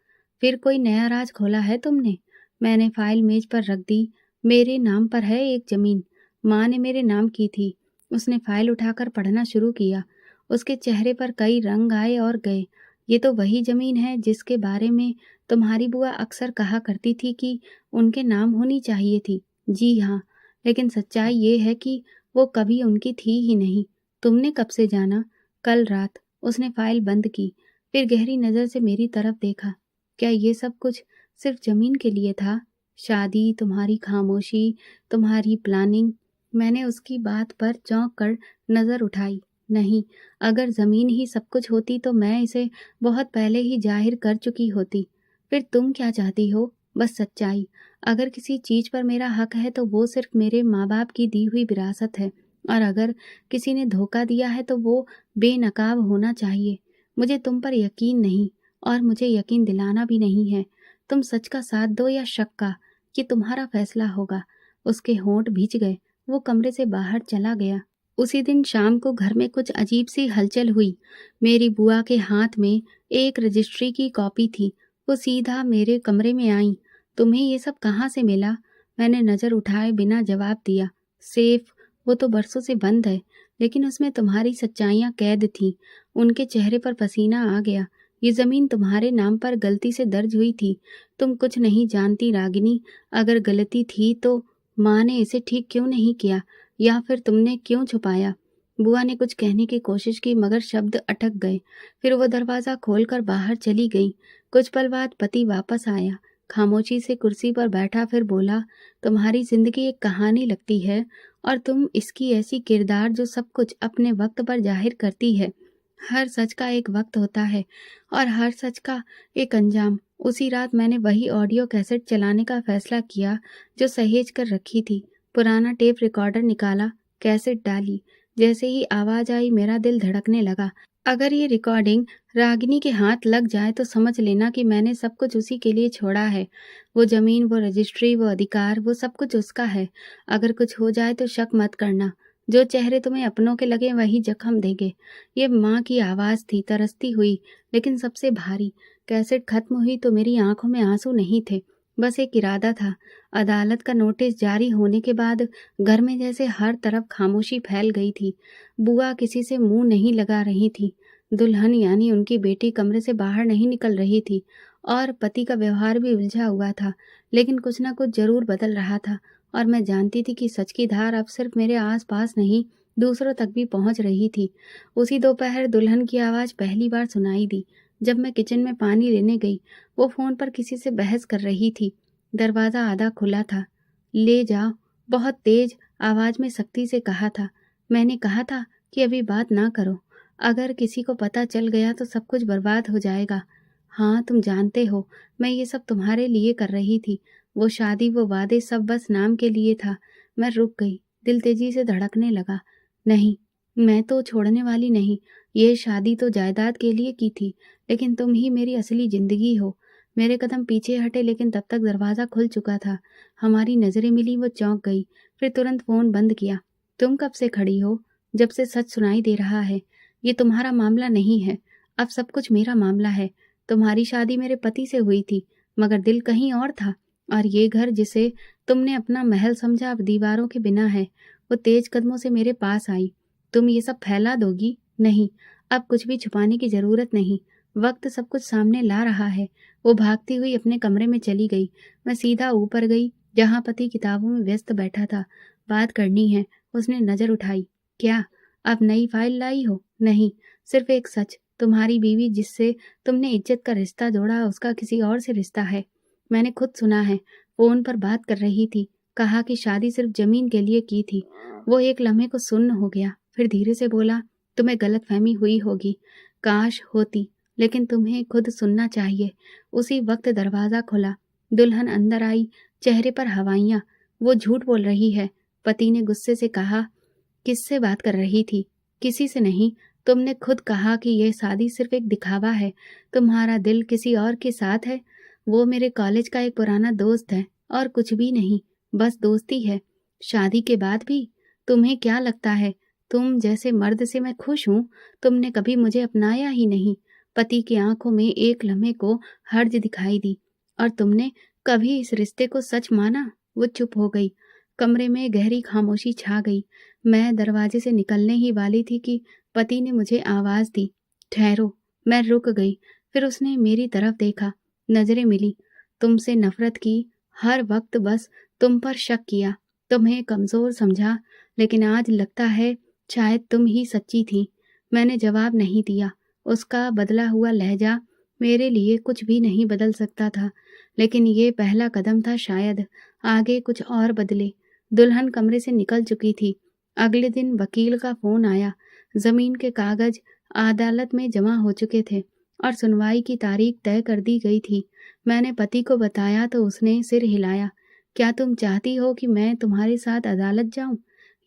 फिर कोई नया राज खोला है तुमने? मैंने फाइल मेज पर रख दी। मेरे नाम पर है एक जमीन, माँ ने मेरे नाम की थी। उसने फाइल उठाकर पढ़ना शुरू किया। उसके चेहरे पर कई रंग आए और गए। ये तो वही जमीन है जिसके बारे में तुम्हारी बुआ अक्सर कहा करती थी कि उनके नाम होनी चाहिए थी। जी हाँ, लेकिन सच्चाई ये है कि वो कभी उनकी थी ही नहीं। तुमने कब से जाना? कल रात। उसने फाइल बंद की, फिर गहरी नजर से मेरी तरफ देखा। क्या ये सब कुछ सिर्फ जमीन के लिए था? शादी, तुम्हारी खामोशी, तुम्हारी प्लानिंग? मैंने उसकी बात पर चौंक कर नजर उठाई। नहीं, अगर जमीन ही सब कुछ होती तो मैं इसे बहुत पहले ही जाहिर कर चुकी होती। फिर तुम क्या चाहती हो? बस सच्चाई। अगर किसी चीज पर मेरा हक है तो वो सिर्फ मेरे माँ बाप की दी हुई विरासत है, और अगर किसी ने धोखा दिया है तो वो बेनकाब होना चाहिए। मुझे तुम पर यकीन नहीं, और मुझे यकीन दिलाना भी नहीं है। तुम सच का साथ दो या शक का, ये तुम्हारा फैसला होगा। उसके होंठ भींच गए। वो कमरे से बाहर चला गया। उसी दिन शाम को घर में कुछ अजीब सी हलचल हुई। मेरी बुआ के हाथ में एक रजिस्ट्री की कॉपी थी। वो सीधा मेरे कमरे में आई। तुम्हें ये सब कहाँ से मिला? मैंने नजर उठाए बिना जवाब दिया। सेफ, वो तो बरसों से बंद है, लेकिन उसमें तुम्हारी सच्चाइयाँ कैद थीं। उनके चेहरे पर पसीना आ गया। ये जमीन तुम्हारे नाम पर गलती से दर्ज हुई थी। तुम कुछ नहीं जानती रागिनी। अगर गलती थी तो माँ ने इसे ठीक क्यों नहीं किया, या फिर तुमने क्यों छुपाया? बुआ ने कुछ कहने की कोशिश की, मगर शब्द अटक गए। फिर वो दरवाजा खोलकर बाहर चली गई। कुछ पल बाद पति वापस आया। खामोशी से कुर्सी पर बैठा, फिर बोला, तुम्हारी जिंदगी एक कहानी लगती है, और तुम इसकी ऐसी किरदार जो सब कुछ अपने वक्त पर जाहिर करती है। हर सच का एक वक्त होता है, और हर सच का एक अंजाम। उसी रात मैंने वही ऑडियो कैसेट चलाने का फैसला किया जो सहेज कर रखी थी। पुराना टेप रिकॉर्डर निकाला, कैसेट डाली। जैसे ही आवाज आई मेरा दिल धड़कने लगा। अगर ये रिकॉर्डिंग रागिनी के हाथ लग जाए तो समझ लेना कि मैंने सब कुछ उसी के लिए छोड़ा है। वो जमीन, वो रजिस्ट्री, वो अधिकार, वो सब कुछ उसका है। अगर कुछ हो जाए तो शक मत करना। जो चेहरे तुम्हें अपनों के लगे वही जख्म देंगे। ये माँ की आवाज थी, तरसती हुई, लेकिन सबसे भारी। कैसेट खत्म हुई तो मेरी आंखों में आंसू नहीं थे, बस एक इरादा था। अदालत का नोटिस जारी होने के बाद घर में जैसे हर तरफ खामोशी फैल गई थी। बुआ किसी से मुंह नहीं लगा रही थी। दुल्हन यानी उनकी बेटी कमरे से बाहर नहीं निकल रही थी और पति का व्यवहार भी उलझा हुआ था। लेकिन कुछ ना कुछ जरूर बदल रहा था और मैं जानती थी कि सच की धार अब सिर्फ मेरे आस-पास नहीं, दूसरों तक भी पहुंच रही थी। उसी दोपहर दुल्हन की आवाज़ पहली बार सुनाई दी। जब मैं किचन में पानी लेने गई, वो फ़ोन पर किसी से बहस कर रही थी। दरवाज़ा आधा खुला था। "ले जाओ," बहुत तेज़ आवाज़ में सख्ती से कहा था। मैंने कहा था कि अभी बात ना करो। अगर किसी को पता चल गया तो सब कुछ बर्बाद हो जाएगा। हाँ, तुम जानते हो, मैं ये सब तुम्हारे लिए कर रही थी। वो शादी, वो वादे सब बस नाम के लिए था। मैं रुक गई। दिल तेज़ी से धड़कने लगा। नहीं, मैं तो छोड़ने वाली नहीं। ये शादी तो जायदाद के लिए की थी, लेकिन तुम ही मेरी असली ज़िंदगी हो। मेरे कदम पीछे हटे लेकिन तब तक दरवाज़ा खुल चुका था। हमारी नज़रें मिली, वो चौंक गई, फिर तुरंत फ़ोन बंद किया। "तुम कब से खड़ी हो? जब से सच सुनाई दे रहा है। ये तुम्हारा मामला नहीं है, अब सब कुछ मेरा मामला है। तुम्हारी शादी मेरे पति से हुई थी, मगर दिल कहीं और था। और ये घर जिसे तुमने अपना महल समझा अब दीवारों के बिना है।" वो तेज कदमों से मेरे पास आई। "तुम ये सब फैला दोगी? नहीं, अब कुछ भी छुपाने की ज़रूरत नहीं। वक्त सब कुछ सामने ला रहा है।" वो भागती हुई अपने कमरे में चली गई। मैं सीधा ऊपर गई, जहाँ पति किताबों में व्यस्त बैठा था। "बात करनी है," उसने नज़र उठाई। "क्या? अब नई फाइल लाई हो?" "नहीं, सिर्फ एक सच। तुम्हारी बीवी जिससे तुमने इज्जत का रिश्ता जोड़ा, उसका किसी और से रिश्ता है। मैंने खुद सुना है, फ़ोन पर बात कर रही थी। कहा कि शादी सिर्फ ज़मीन के लिए की थी।" वो एक लम्हे को सुन्न हो गया, फिर धीरे से बोला, "तुम्हें गलतफ़हमी हुई होगी। काश होती, लेकिन तुम्हें खुद सुनना चाहिए।" उसी वक्त दरवाज़ा खुला। दुल्हन अंदर आई, चेहरे पर हवाइयाँ। "वो झूठ बोल रही है," पति ने गुस्से से कहा। "किससे बात कर रही थी?" "किसी से नहीं। तुमने खुद कहा कि यह शादी सिर्फ एक दिखावा है। तुम्हारा दिल किसी और के साथ है। वो मेरे कॉलेज का एक पुराना दोस्त है और कुछ भी नहीं, बस दोस्ती है। शादी के बाद भी? तुम्हें क्या लगता है तुम जैसे मर्द से मैं खुश हूँ? तुमने कभी मुझे अपनाया ही नहीं।" पति की आंखों में एक लम्हे को हर्ज दिखाई दी। "और तुमने कभी इस रिश्ते को सच माना?" वो चुप हो गई। कमरे में गहरी खामोशी छा गई। मैं दरवाजे से निकलने ही वाली थी कि पति ने मुझे आवाज़ दी, "ठहरो।" मैं रुक गई। फिर उसने मेरी तरफ देखा। नज़रें मिली। "तुमसे नफ़रत की, हर वक़्त बस तुम पर शक किया, तुम्हें कमज़ोर समझा, लेकिन आज लगता है शायद तुम ही सच्ची थीं।" मैंने जवाब नहीं दिया। उसका बदला हुआ लहज़ा मेरे लिए कुछ भी नहीं बदल सकता था, लेकिन ये पहला कदम था शायद, आगे कुछ और बदले। दुल्हन कमरे से निकल चुकी थी। अगले दिन वकील का फ़ोन आया। ज़मीन के कागज़ अदालत में जमा हो चुके थे और सुनवाई की तारीख तय कर दी गई थी। मैंने पति को बताया तो उसने सिर हिलाया। "क्या तुम चाहती हो कि मैं तुम्हारे साथ अदालत जाऊँ?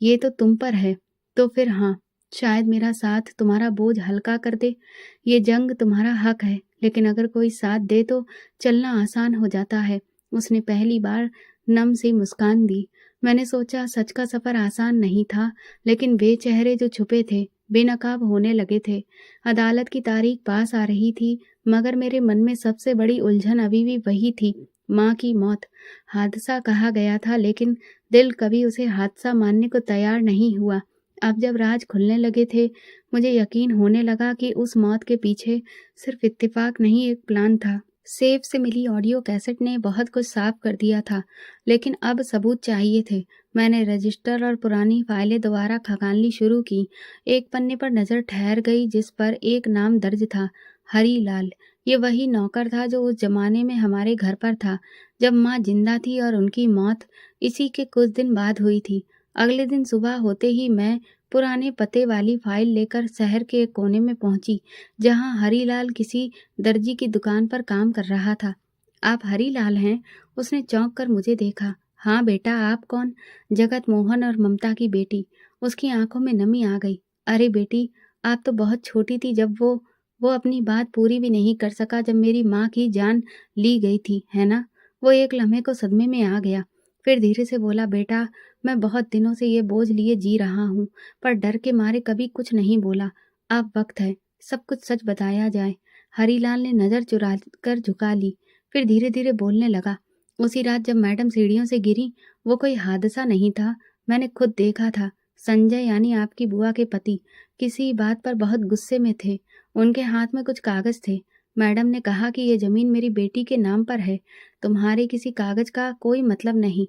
ये तो तुम पर है। तो फिर हाँ, शायद मेरा साथ तुम्हारा बोझ हल्का कर दे। ये जंग तुम्हारा हक है, लेकिन अगर कोई साथ दे तो चलना आसान हो जाता है।" उसने पहली बार नम सी मुस्कान दी। मैंने सोचा सच का सफ़र आसान नहीं था, लेकिन वे चेहरे जो छुपे थे, बेनकाब होने लगे थे। अदालत की तारीख पास आ रही थी, मगर मेरे मन में सबसे बड़ी उलझन अभी भी वही थी, माँ की मौत। हादसा कहा गया था, लेकिन दिल कभी उसे हादसा मानने को तैयार नहीं हुआ। अब जब राज खुलने लगे थे, मुझे यकीन होने लगा कि उस मौत के पीछे सिर्फ इत्तेफाक नहीं, एक प्लान था। सेफ से मिली ऑडियो कैसेट ने बहुत कुछ साफ कर दिया था, लेकिन अब सबूत चाहिए थे। मैंने रजिस्टर और पुरानी फाइलें दोबारा खंगालनी शुरू की। एक पन्ने पर नज़र ठहर गई जिस पर एक नाम दर्ज था, हरी लाल। ये वही नौकर था जो उस जमाने में हमारे घर पर था, जब माँ जिंदा थी, और उनकी मौत इसी के कुछ दिन बाद हुई थी। अगले दिन सुबह होते ही मैं पुराने पते वाली फाइल लेकर शहर के एक कोने में पहुंची, जहां हरीलाल किसी दर्जी की दुकान पर काम कर रहा था। "आप हरीलाल हैं?" उसने चौंक कर मुझे देखा। "हाँ बेटा, आप कौन?" "जगत मोहन और ममता की बेटी।" उसकी आंखों में नमी आ गई। "अरे बेटी, आप तो बहुत छोटी थी जब वो अपनी बात पूरी भी नहीं कर सका जब मेरी माँ की जान ली गई थी, है ना?" वो एक लम्हे को सदमे में आ गया, फिर धीरे से बोला, "बेटा, मैं बहुत दिनों से ये बोझ लिए जी रहा हूँ, पर डर के मारे कभी कुछ नहीं बोला। अब वक्त है, सब कुछ सच बताया जाए।" हरीलाल ने नज़र चुरा कर झुका ली, फिर धीरे धीरे बोलने लगा। उसी रात जब मैडम सीढ़ियों से गिरी, वो कोई हादसा नहीं था, मैंने खुद देखा था। संजय यानी आपकी बुआ के पति किसी बात पर बहुत गुस्से में थे। उनके हाथ में कुछ कागज़ थे। मैडम ने कहा कि ये ज़मीन मेरी बेटी के नाम पर है, तुम्हारे किसी कागज़ का कोई मतलब नहीं।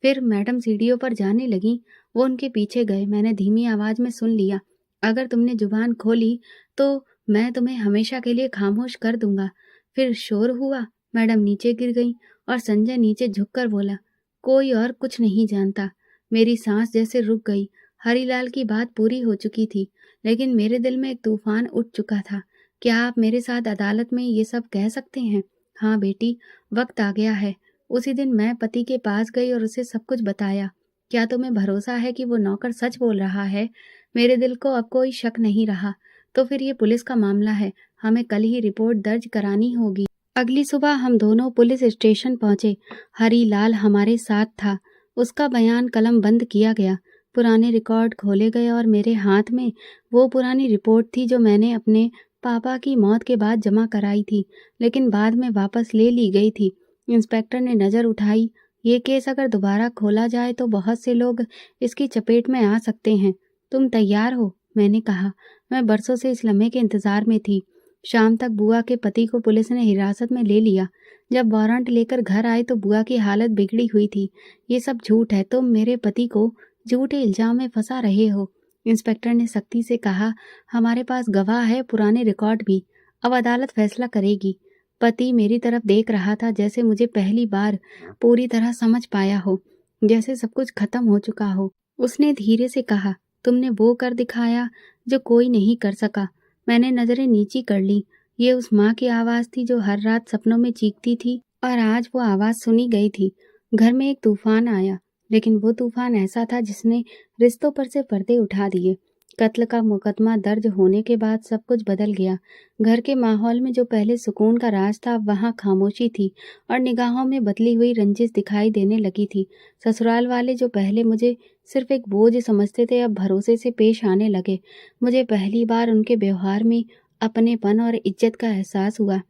फिर मैडम सीढ़ियों पर जाने लगीं, वो उनके पीछे गए। मैंने धीमी आवाज़ में सुन लिया, अगर तुमने ज़ुबान खोली तो मैं तुम्हें हमेशा के लिए खामोश कर दूँगा। फिर शोर हुआ, मैडम नीचे गिर गईं और संजय नीचे झुककर बोला, कोई और कुछ नहीं जानता। मेरी सांस जैसे रुक गई। हरीलाल की बात पूरी हो चुकी थी, लेकिन मेरे दिल में एक तूफान उठ चुका था। क्या आप मेरे साथ अदालत में ये सब कह सकते हैं? हाँ बेटी, वक्त आ गया है। उसी दिन मैं पति के पास गई और उसे सब कुछ बताया। क्या तुम्हें भरोसा है कि वो नौकर सच बोल रहा है? मेरे दिल को अब कोई शक नहीं रहा। तो फिर ये पुलिस का मामला है, हमें कल ही रिपोर्ट दर्ज करानी होगी। अगली सुबह हम दोनों पुलिस स्टेशन पहुंचे। हरीलाल हमारे साथ था। उसका बयान कलम बंद किया गया, पुराने रिकॉर्ड खोले गए और मेरे हाथ में वो पुरानी रिपोर्ट थी जो मैंने अपने पापा की मौत के बाद जमा कराई थी, लेकिन बाद में वापस ले ली गई थी। इंस्पेक्टर ने नज़र उठाई। ये केस अगर दोबारा खोला जाए तो बहुत से लोग इसकी चपेट में आ सकते हैं। तुम तैयार हो? मैंने कहा। मैं बरसों से इस लम्हे के इंतजार में थी। शाम तक बुआ के पति को पुलिस ने हिरासत में ले लिया। जब वारंट लेकर घर आए तो बुआ की हालत बिगड़ी हुई थी। ये सब झूठ है, तुम मेरे पति को झूठे इल्जाम में फंसा रहे हो। इंस्पेक्टर ने सख्ती से कहा, हमारे पास गवाह है, पुराने रिकॉर्ड भी। अब अदालत फैसला करेगी। पति मेरी तरफ देख रहा था, जैसे मुझे पहली बार पूरी तरह समझ पाया हो, जैसे सब कुछ खत्म हो चुका हो। उसने धीरे से कहा, तुमने वो कर दिखाया जो कोई नहीं कर सका। मैंने नजरें नीची कर ली। ये उस माँ की आवाज़ थी जो हर रात सपनों में चीखती थी, और आज वो आवाज़ सुनी गई थी। घर में एक तूफान आया, लेकिन वो तूफान ऐसा था जिसने रिश्तों पर से पर्दे उठा दिए। कत्ल का मुकदमा दर्ज होने के बाद सब कुछ बदल गया। घर के माहौल में जो पहले सुकून का राज था, वहाँ खामोशी थी और निगाहों में बदली हुई रंजिश दिखाई देने लगी थी। ससुराल वाले जो पहले मुझे सिर्फ एक बोझ समझते थे, अब भरोसे से पेश आने लगे। मुझे पहली बार उनके व्यवहार में अपनेपन और इज्जत का एहसास हुआ।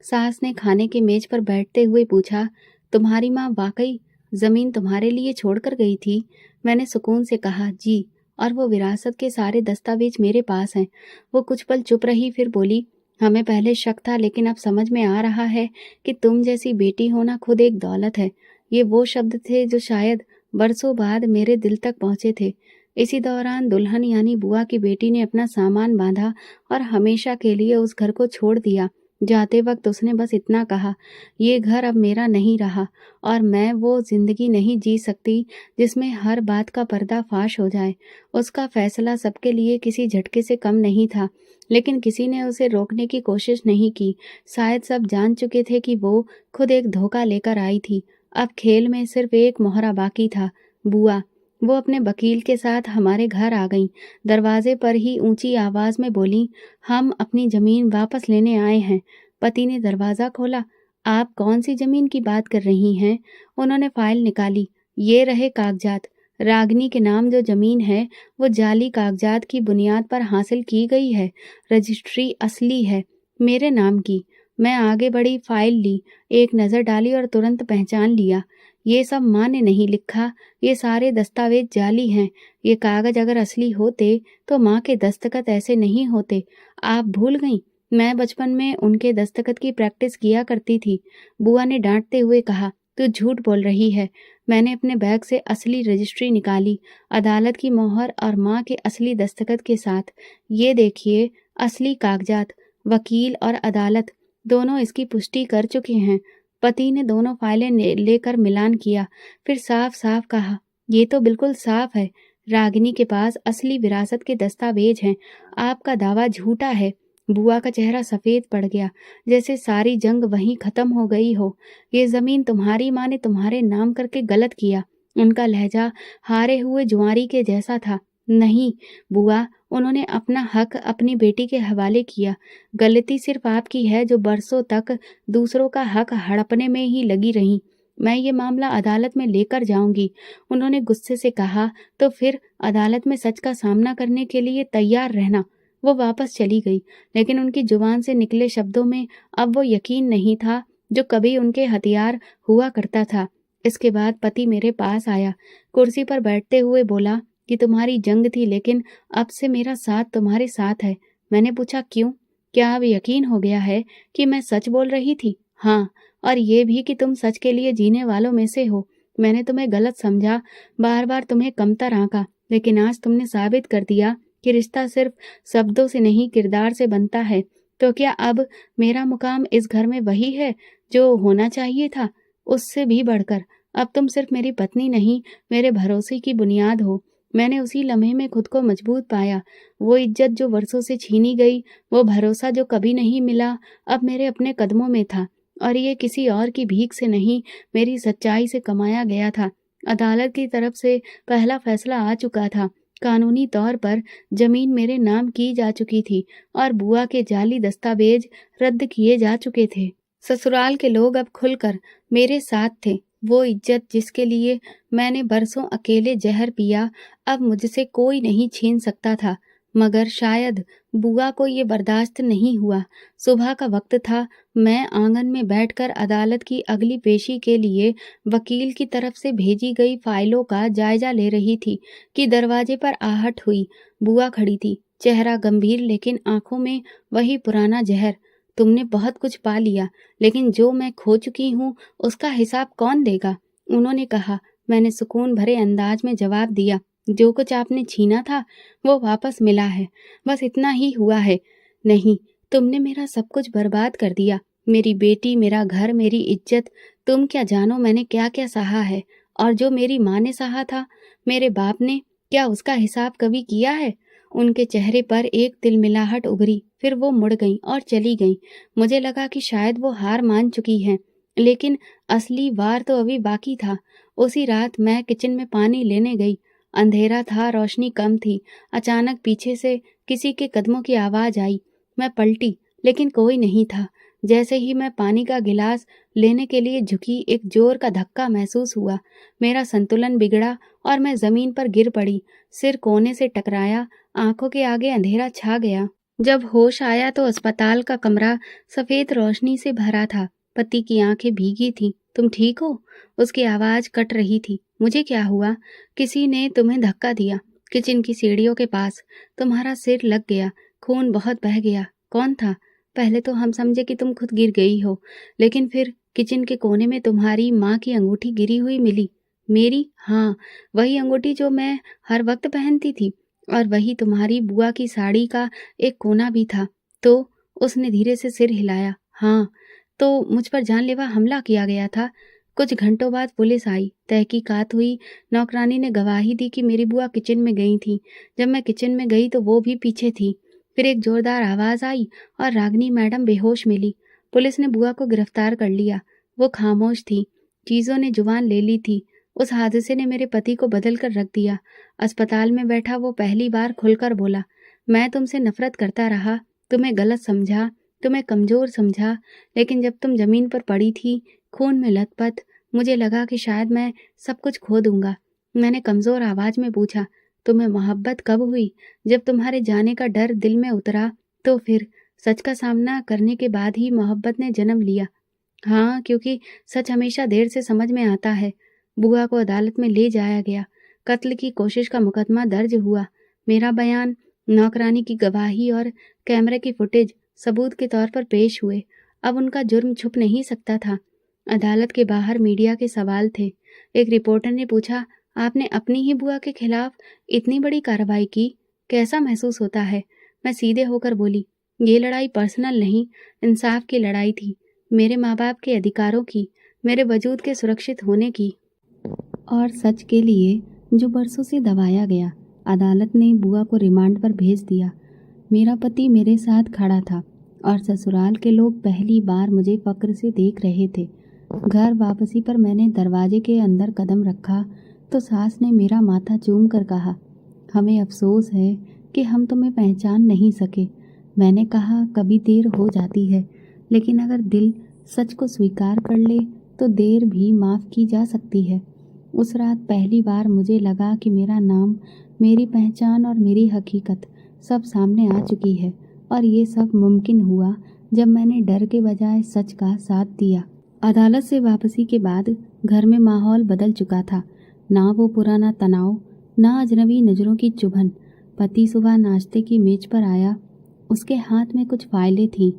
सास ने खाने के मेज पर बैठते हुए पूछा, तुम्हारी माँ वाकई जमीन तुम्हारे लिए छोड़कर गई थी? मैंने सुकून से कहा, जी, और वो विरासत के सारे दस्तावेज मेरे पास हैं। वो कुछ पल चुप रही, फिर बोली, हमें पहले शक था, लेकिन अब समझ में आ रहा है कि तुम जैसी बेटी होना खुद एक दौलत है। ये वो शब्द थे जो शायद बरसों बाद मेरे दिल तक पहुंचे थे। इसी दौरान दुल्हन यानी बुआ की बेटी ने अपना सामान बांधा और हमेशा के लिए उस घर को छोड़ दिया। जाते वक्त उसने बस इतना कहा, ये घर अब मेरा नहीं रहा और मैं वो जिंदगी नहीं जी सकती जिसमें हर बात का पर्दाफाश हो जाए। उसका फैसला सबके लिए किसी झटके से कम नहीं था, लेकिन किसी ने उसे रोकने की कोशिश नहीं की। शायद सब जान चुके थे कि वो खुद एक धोखा लेकर आई थी। अब खेल में सिर्फ एक मोहरा बाकी था, बुआ। वो अपने वकील के साथ हमारे घर आ गईं। दरवाजे पर ही ऊंची आवाज में बोली, हम अपनी जमीन वापस लेने आए हैं। पति ने दरवाजा खोला। आप कौन सी जमीन की बात कर रही हैं? उन्होंने फाइल निकाली। ये रहे कागजात। रागनी के नाम जो जमीन है वो जाली कागजात की बुनियाद पर हासिल की गई है। रजिस्ट्री असली है, मेरे नाम की। मैं आगे बढ़ी, फाइल ली, एक नज़र डाली और तुरंत पहचान लिया। ये सब माँ ने नहीं लिखा, ये सारे दस्तावेज जाली हैं। ये कागज अगर असली होते तो माँ के दस्तखत ऐसे नहीं होते। आप भूल गईं? मैं बचपन में उनके दस्तखत की प्रैक्टिस किया करती थी। बुआ ने डांटते हुए कहा, तू झूठ बोल रही है। मैंने अपने बैग से असली रजिस्ट्री निकाली, अदालत की मोहर और माँ के असली दस्तखत के साथ। ये देखिए, असली कागजात। वकील और अदालत दोनों इसकी पुष्टि कर चुके हैं। पति ने दोनों फाइलें लेकर मिलान किया, फिर साफ साफ कहा, ये तो बिल्कुल साफ है। रागिनी के पास असली विरासत के दस्तावेज हैं। आपका दावा झूठा है। बुआ का चेहरा सफेद पड़ गया, जैसे सारी जंग वहीं खत्म हो गई हो। ये जमीन तुम्हारी माँ ने तुम्हारे नाम करके गलत किया। उनका लहजा हारे हुए जुआरी के जैसा था। नहीं बुआ, उन्होंने अपना हक अपनी बेटी के हवाले किया। गलती सिर्फ आपकी है जो बरसों तक दूसरों का हक हड़पने में ही लगी रहीं। मैं ये मामला अदालत में लेकर जाऊंगी। उन्होंने गुस्से से कहा, तो फिर अदालत में सच का सामना करने के लिए तैयार रहना। वो वापस चली गई, लेकिन उनकी जुबान से निकले शब्दों में अब वो यकीन नहीं था जो कभी उनके हथियार हुआ करता था। इसके बाद पति मेरे पास आया, कुर्सी पर बैठते हुए बोला कि तुम्हारी जंग थी, लेकिन अब से मेरा साथ तुम्हारे साथ है। मैंने पूछा क्यों? क्या अब यकीन हो गया है कि मैं सच बोल रही थी? हाँ, और ये भी कि तुम सच के लिए जीने वालों में से हो। मैंने तुम्हें गलत समझा, बार बार तुम्हें कमतर आंका, लेकिन आज तुमने साबित कर दिया कि रिश्ता सिर्फ शब्दों से नहीं, किरदार से बनता है। तो क्या अब मेरा मुकाम इस घर में वही है जो होना चाहिए था? उससे भी बढ़कर अब तुम सिर्फ मेरी पत्नी नहीं, मेरे भरोसे की बुनियाद हो। मैंने उसी लम्हे में खुद को मजबूत पाया। वो इज्जत जो वर्षों से छीनी गई, वो भरोसा जो कभी नहीं मिला, अब मेरे अपने कदमों में था। और ये किसी और की भीख से नहीं, मेरी सच्चाई से कमाया गया था। अदालत की तरफ से पहला फैसला आ चुका था। कानूनी तौर पर जमीन मेरे नाम की जा चुकी थी और बुआ के जाली दस्तावेज रद्द किए जा चुके थे। ससुराल के लोग अब खुलकर मेरे साथ थे। वो इज्जत जिसके लिए मैंने बरसों अकेले जहर पिया, अब मुझसे कोई नहीं छीन सकता था। मगर शायद बुआ को ये बर्दाश्त नहीं हुआ। सुबह का वक्त था। मैं आंगन में बैठकर अदालत की अगली पेशी के लिए वकील की तरफ से भेजी गई फाइलों का जायजा ले रही थी कि दरवाजे पर आहट हुई। बुआ खड़ी थी, चेहरा गंभीर, लेकिन आंखों में वही पुराना जहर। तुमने बहुत कुछ पा लिया, लेकिन जो मैं खो चुकी हूँ उसका हिसाब कौन देगा? उन्होंने कहा। मैंने सुकून भरे अंदाज में जवाब दिया, जो कुछ आपने छीना था वो वापस मिला है, बस इतना ही हुआ है। नहीं, तुमने मेरा सब कुछ बर्बाद कर दिया, मेरी बेटी, मेरा घर, मेरी इज्जत। तुम क्या जानो मैंने क्या क्या सहा है, और जो मेरी माँ ने सहा था, मेरे बाप ने, क्या उसका हिसाब कभी किया है? उनके चेहरे पर एक तिलमिलाहट उभरी, फिर वो मुड़ गईं और चली गईं। मुझे लगा कि शायद वो हार मान चुकी हैं, लेकिन असली वार तो अभी बाकी था। उसी रात मैं किचन में पानी लेने गई। अंधेरा था, रोशनी कम थी। अचानक पीछे से किसी के कदमों की आवाज आई। मैं पलटी, लेकिन कोई नहीं था। जैसे ही मैं पानी का गिलास लेने के लिए झुकी, एक जोर का धक्का महसूस हुआ। मेरा संतुलन बिगड़ा और मैं जमीन पर गिर पड़ी। सिर कोने से टकराया, आंखों के आगे अंधेरा छा गया। जब होश आया तो अस्पताल का कमरा सफेद रोशनी से भरा था। पति की आंखें भीगी थीं। तुम ठीक हो? उसकी आवाज कट रही थी। मुझे क्या हुआ? किसी ने तुम्हें धक्का दिया किचन की सीढ़ियों के पास। तुम्हारा सिर लग गया, खून बहुत बह गया। कौन था? पहले तो हम समझे कि तुम खुद गिर गई हो, लेकिन फिर किचन के कोने में तुम्हारी माँ की अंगूठी गिरी हुई मिली। मेरी? हाँ, वही अंगूठी जो मैं हर वक्त पहनती थी, और वही तुम्हारी बुआ की साड़ी का एक कोना भी था। तो उसने धीरे से सिर हिलाया। हाँ, तो मुझ पर जानलेवा हमला किया गया था। कुछ घंटों बाद पुलिस आई, तहकीकात हुई। नौकरानी ने गवाही दी कि मेरी बुआ किचन में गई थी। जब मैं किचन में गई तो वो भी पीछे थी। फिर एक जोरदार आवाज आई और रागनी मैडम बेहोश मिली। पुलिस ने बुआ को गिरफ्तार कर लिया। वो खामोश थी, चीजों ने जुबान ले ली थी। उस हादसे ने मेरे पति को बदल कर रख दिया। अस्पताल में बैठा वो पहली बार खुलकर बोला, मैं तुमसे नफरत करता रहा, तुम्हें गलत समझा, तुम्हें कमजोर समझा, लेकिन जब तुम जमीन पर पड़ी थी, खून में लथपथ, मुझे लगा कि शायद मैं सब कुछ खो दूंगा। मैंने कमजोर आवाज में पूछा, तुम्हें मोहब्बत कब हुई? जब तुम्हारे जाने का डर दिल में उतरा, तो फिर सच का सामना करने के बाद ही मोहब्बत ने जन्म लिया। हाँ, क्योंकि सच हमेशा देर से समझ में आता है। बुआ को अदालत में ले जाया गया। कत्ल की कोशिश का मुकदमा दर्ज हुआ। मेरा बयान, नौकरानी की गवाही और कैमरे की फुटेज सबूत के तौर पर पेश हुए। अब उनका जुर्म छुप नहीं सकता था। अदालत के बाहर मीडिया के सवाल थे। एक रिपोर्टर ने पूछा, आपने अपनी ही बुआ के खिलाफ इतनी बड़ी कार्रवाई की, कैसा महसूस होता है? मैं सीधे होकर बोली, ये लड़ाई पर्सनल नहीं, इंसाफ की लड़ाई थी। मेरे माँ बाप के अधिकारों की, मेरे वजूद के सुरक्षित होने की, और सच के लिए जो बरसों से दबाया गया। अदालत ने बुआ को रिमांड पर भेज दिया। मेरा पति मेरे साथ खड़ा था और ससुराल के लोग पहली बार मुझे फक्र से देख रहे थे। घर वापसी पर मैंने दरवाजे के अंदर कदम रखा तो सास ने मेरा माथा चूम कर कहा, हमें अफसोस है कि हम तुम्हें पहचान नहीं सके। मैंने कहा, कभी देर हो जाती है, लेकिन अगर दिल सच को स्वीकार कर ले तो देर भी माफ़ की जा सकती है। उस रात पहली बार मुझे लगा कि मेरा नाम, मेरी पहचान और मेरी हकीकत सब सामने आ चुकी है, और ये सब मुमकिन हुआ जब मैंने डर के बजाय सच का साथ दिया। अदालत से वापसी के बाद घर में माहौल बदल चुका था। ना वो पुराना तनाव, ना अजनबी नज़रों की चुभन। पति सुबह नाश्ते की मेज पर आया। उसके हाथ में कुछ फाइलें थीं।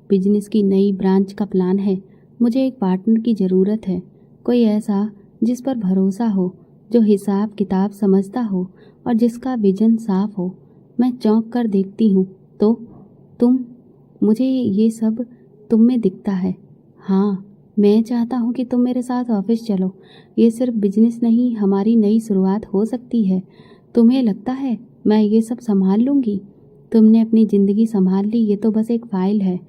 बिजनेस की नई ब्रांच का प्लान है। मुझे एक पार्टनर की ज़रूरत है, कोई ऐसा जिस पर भरोसा हो, जो हिसाब किताब समझता हो और जिसका विजन साफ हो। मैं चौंक कर देखती हूँ तो तुम, मुझे ये सब तुम में दिखता है। हाँ, मैं चाहता हूँ कि तुम मेरे साथ ऑफिस चलो। ये सिर्फ बिजनेस नहीं, हमारी नई शुरुआत हो सकती है। तुम्हें लगता है मैं ये सब संभाल लूँगी? तुमने अपनी ज़िंदगी संभाल ली, ये तो बस एक फ़ाइल है।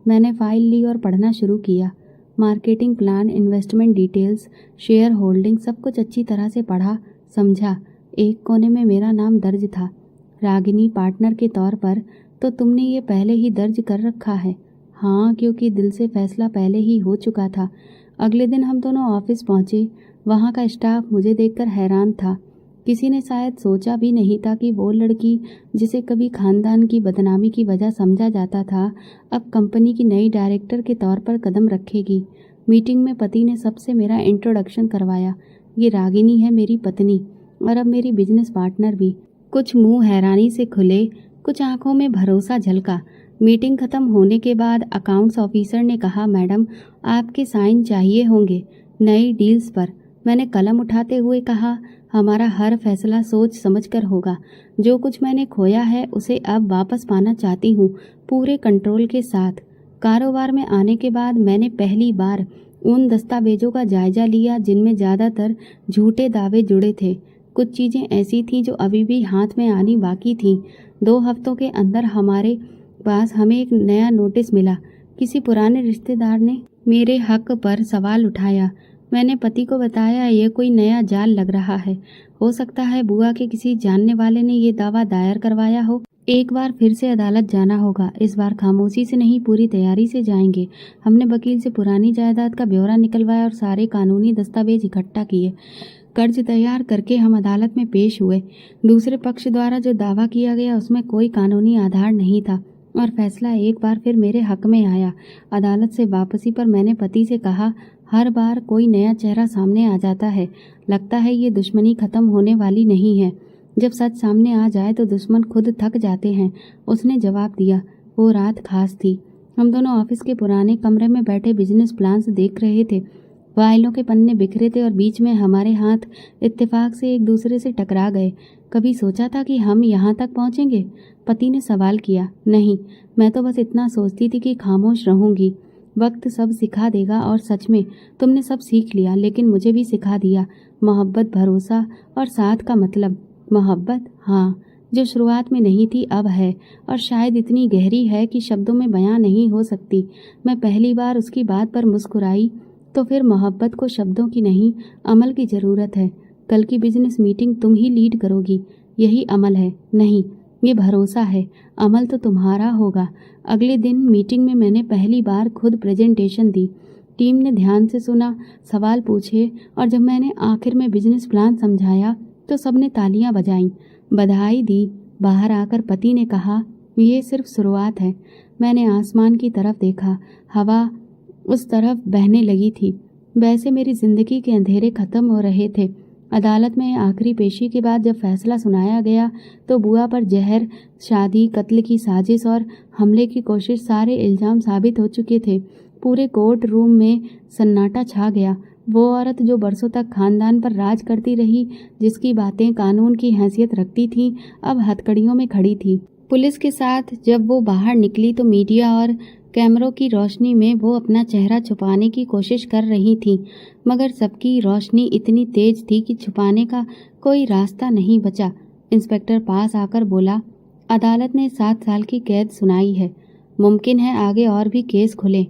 मैंने फ़ाइल ली और पढ़ना शुरू किया। Marketing plan, investment details, share holding, सब कुछ अच्छी तरह से पढ़ा, समझा। एक कोने में मेरा नाम दर्ज था, रागिनी पार्टनर के तौर पर। तो तुमने ये पहले ही दर्ज कर रखा है? हाँ, क्योंकि दिल से फैसला पहले ही हो चुका था। अगले दिन हम दोनों ऑफिस पहुँचे। वहाँ का स्टाफ मुझे देखकर हैरान था। किसी ने शायद सोचा भी नहीं था कि वो लड़की, जिसे कभी खानदान की बदनामी की वजह समझा जाता था, अब कंपनी की नई डायरेक्टर के तौर पर कदम रखेगी। मीटिंग में पति ने सबसे मेरा इंट्रोडक्शन करवाया। ये रागिनी है, मेरी पत्नी, और अब मेरी बिजनेस पार्टनर भी। कुछ मुंह हैरानी से खुले, कुछ आंखों में भरोसा झलका। मीटिंग खत्म होने के बाद अकाउंट्स ऑफिसर ने कहा, मैडम, आपके साइन चाहिए होंगे नई डील्स पर। मैंने कलम उठाते हुए कहा, हमारा हर फैसला सोच समझ कर होगा। जो कुछ मैंने खोया है उसे अब वापस पाना चाहती हूँ, पूरे कंट्रोल के साथ। कारोबार में आने के बाद मैंने पहली बार उन दस्तावेजों का जायजा लिया जिनमें ज़्यादातर झूठे दावे जुड़े थे। कुछ चीज़ें ऐसी थीं जो अभी भी हाथ में आनी बाकी थीं। 2 हफ्तों के अंदर हमारे पास हमें एक नया नोटिस मिला। किसी पुराने रिश्तेदार ने मेरे हक पर सवाल उठाया। मैंने पति को बताया, ये कोई नया जाल लग रहा है। हो सकता है बुआ के किसी जानने वाले ने ये दावा दायर करवाया हो। एक बार फिर से अदालत जाना होगा। इस बार खामोशी से नहीं, पूरी तैयारी से जाएंगे। हमने वकील से पुरानी जायदाद का ब्यौरा निकलवाया और सारे कानूनी दस्तावेज इकट्ठा किए। कर्ज तैयार करके हम अदालत में पेश हुए। दूसरे पक्ष द्वारा जो दावा किया गया उसमें कोई कानूनी आधार नहीं था और फैसला एक बार फिर मेरे हक में आया। अदालत से वापसी पर मैंने पति से कहा, हर बार कोई नया चेहरा सामने आ जाता है, लगता है ये दुश्मनी खत्म होने वाली नहीं है। जब सच सामने आ जाए तो दुश्मन खुद थक जाते हैं। उसने जवाब दिया। वो रात खास थी। हम दोनों ऑफिस के पुराने कमरे में बैठे बिजनेस प्लान्स देख रहे थे। फाइलों के पन्ने बिखरे थे और बीच में हमारे हाथ इत्तेफाक से एक दूसरे से टकरा गए। कभी सोचा था कि हम यहाँ तक पहुँचेंगे? पति ने सवाल किया। नहीं, मैं तो बस इतना सोचती थी कि खामोश रहूँगी, वक्त सब सिखा देगा। और सच में तुमने सब सीख लिया, लेकिन मुझे भी सिखा दिया। मोहब्बत, भरोसा और साथ का मतलब। मोहब्बत, हाँ, जो शुरुआत में नहीं थी अब है, और शायद इतनी गहरी है कि शब्दों में बयां नहीं हो सकती। मैं पहली बार उसकी बात पर मुस्कुराई। तो फिर मोहब्बत को शब्दों की नहीं, अमल की ज़रूरत है। कल की बिजनेस मीटिंग तुम ही लीड करोगी। यही अमल है। नहीं, ये भरोसा है। अमल तो तुम्हारा होगा। अगले दिन मीटिंग में मैंने पहली बार खुद प्रेजेंटेशन दी। टीम ने ध्यान से सुना, सवाल पूछे, और जब मैंने आखिर में बिजनेस प्लान समझाया तो सबने तालियां बजाईं, बधाई दी। बाहर आकर पति ने कहा, ये सिर्फ शुरुआत है। मैंने आसमान की तरफ देखा। हवा उस तरफ बहने लगी थी। वैसे मेरी जिंदगी के अंधेरे खत्म हो रहे थे। अदालत में आखिरी पेशी के बाद जब फैसला सुनाया गया तो बुआ पर जहर, शादी, कत्ल की साजिश और हमले की कोशिश, सारे इल्ज़ाम साबित हो चुके थे। पूरे कोर्ट रूम में सन्नाटा छा गया। वो औरत जो बरसों तक खानदान पर राज करती रही, जिसकी बातें कानून की हैसियत रखती थीं, अब हथकड़ियों में खड़ी थी। पुलिस के साथ जब वो बाहर निकली तो मीडिया और कैमरों की रोशनी में वो अपना चेहरा छुपाने की कोशिश कर रही थी, मगर सबकी रोशनी इतनी तेज थी कि छुपाने का कोई रास्ता नहीं बचा। इंस्पेक्टर पास आकर बोला, अदालत ने 7 साल की कैद सुनाई है। मुमकिन है आगे और भी केस खुले।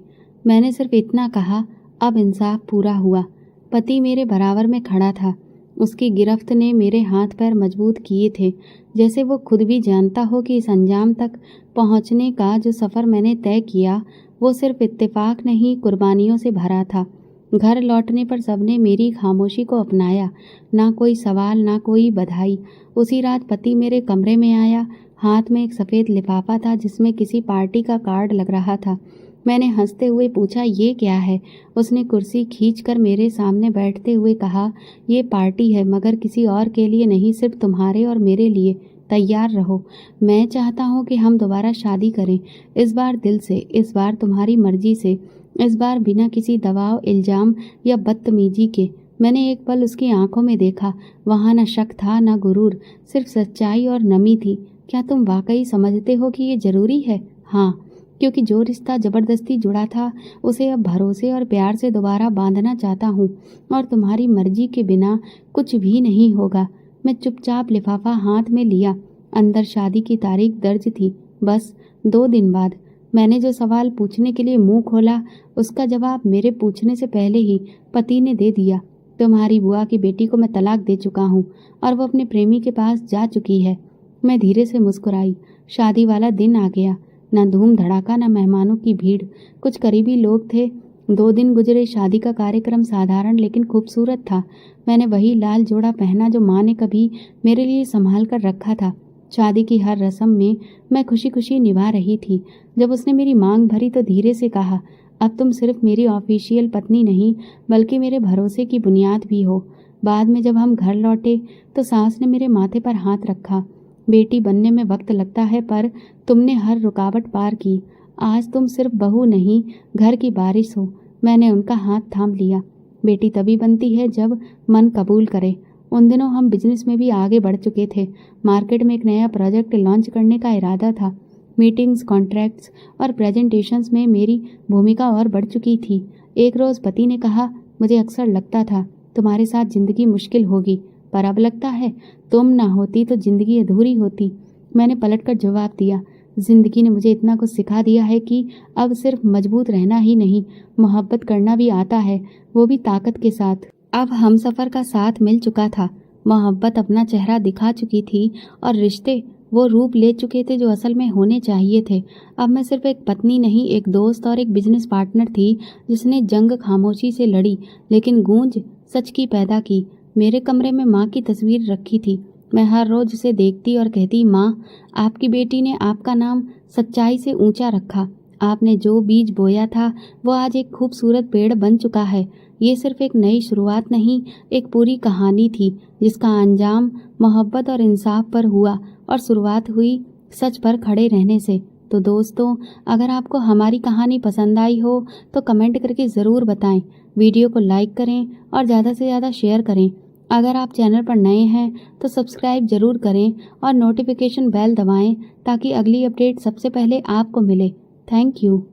मैंने सिर्फ इतना कहा, अब इंसाफ पूरा हुआ। पति मेरे बराबर में खड़ा था। उसकी गिरफ्त ने मेरे हाथ पैर मजबूत किए थे, जैसे वो खुद भी जानता हो कि इस अंजाम तक पहुंचने का जो सफ़र मैंने तय किया वो सिर्फ इत्तेफाक नहीं, कुर्बानियों से भरा था। घर लौटने पर सबने मेरी खामोशी को अपनाया। ना कोई सवाल, ना कोई बधाई। उसी रात पति मेरे कमरे में आया। हाथ में एक सफ़ेद लिफाफा था जिसमें किसी पार्टी का कार्ड लग रहा था। मैंने हंसते हुए पूछा, ये क्या है? उसने कुर्सी खींचकर मेरे सामने बैठते हुए कहा, ये पार्टी है मगर किसी और के लिए नहीं, सिर्फ तुम्हारे और मेरे लिए। तैयार रहो। मैं चाहता हूँ कि हम दोबारा शादी करें, इस बार दिल से, इस बार तुम्हारी मर्जी से, इस बार बिना किसी दबाव, इल्जाम या बदतमीजी के। मैंने एक पल उसकी आंखों में देखा। वहाँ न शक था न गुरूर, सिर्फ सच्चाई और नमी थी। क्या तुम वाकई समझते हो कि ये जरूरी है? हाँ, क्योंकि जो रिश्ता जबरदस्ती जुड़ा था उसे अब भरोसे और प्यार से दोबारा बांधना चाहता हूँ, और तुम्हारी मर्जी के बिना कुछ भी नहीं होगा। मैं चुपचाप लिफाफा हाथ में लिया। अंदर शादी की तारीख दर्ज थी, बस 2 दिन बाद। मैंने जो सवाल पूछने के लिए मुंह खोला, उसका जवाब मेरे पूछने से पहले ही पति ने दे दिया। तुम्हारी बुआ की बेटी को मैं तलाक दे चुका हूँ और वो अपने प्रेमी के पास जा चुकी है। मैं धीरे से मुस्कुराई। शादी वाला दिन आ गया। न धूम धड़ाका, न मेहमानों की भीड़, कुछ करीबी लोग थे। 2 दिन गुजरे। शादी का कार्यक्रम साधारण लेकिन खूबसूरत था। मैंने वही लाल जोड़ा पहना जो माँ ने कभी मेरे लिए संभाल कर रखा था। शादी की हर रस्म में मैं खुशी खुशी निभा रही थी। जब उसने मेरी मांग भरी तो धीरे से कहा, अब तुम सिर्फ मेरी ऑफिशियल पत्नी नहीं बल्कि मेरे भरोसे की बुनियाद भी हो। बाद में जब हम घर लौटे तो सास ने मेरे माथे पर हाथ रखा। बेटी बनने में वक्त लगता है, पर तुमने हर रुकावट पार की। आज तुम सिर्फ बहू नहीं, घर की बारिश हो। मैंने उनका हाथ थाम लिया। बेटी तभी बनती है जब मन कबूल करे। उन दिनों हम बिजनेस में भी आगे बढ़ चुके थे। मार्केट में एक नया प्रोजेक्ट लॉन्च करने का इरादा था। मीटिंग्स, कॉन्ट्रैक्ट्स और प्रेजेंटेशंस में मेरी भूमिका और बढ़ चुकी थी। एक रोज़ पति ने कहा, मुझे अक्सर लगता था तुम्हारे साथ जिंदगी मुश्किल होगी, पर अब लगता है तुम ना होती तो जिंदगी अधूरी होती। मैंने पलटकर जवाब दिया, जिंदगी ने मुझे इतना कुछ सिखा दिया है कि अब सिर्फ मजबूत रहना ही नहीं, मोहब्बत करना भी आता है, वो भी ताकत के साथ। अब हम सफ़र का साथ मिल चुका था। मोहब्बत अपना चेहरा दिखा चुकी थी और रिश्ते वो रूप ले चुके थे जो असल में होने चाहिए थे। अब मैं सिर्फ एक पत्नी नहीं, एक दोस्त और एक बिजनेस पार्टनर थी जिसने जंग खामोशी से लड़ी लेकिन गूंज सच की पैदा की। मेरे कमरे में माँ की तस्वीर रखी थी। मैं हर रोज उसे देखती और कहती, माँ, आपकी बेटी ने आपका नाम सच्चाई से ऊंचा रखा। आपने जो बीज बोया था वो आज एक खूबसूरत पेड़ बन चुका है। ये सिर्फ एक नई शुरुआत नहीं, एक पूरी कहानी थी जिसका अंजाम मोहब्बत और इंसाफ पर हुआ, और शुरुआत हुई सच पर खड़े रहने से। तो दोस्तों, अगर आपको हमारी कहानी पसंद आई हो तो कमेंट करके ज़रूर बताएं। वीडियो को लाइक करें और ज़्यादा से ज़्यादा शेयर करें। अगर आप चैनल पर नए हैं तो सब्सक्राइब ज़रूर करें और नोटिफिकेशन बेल दबाएं ताकि अगली अपडेट सबसे पहले आपको मिले। Thank you.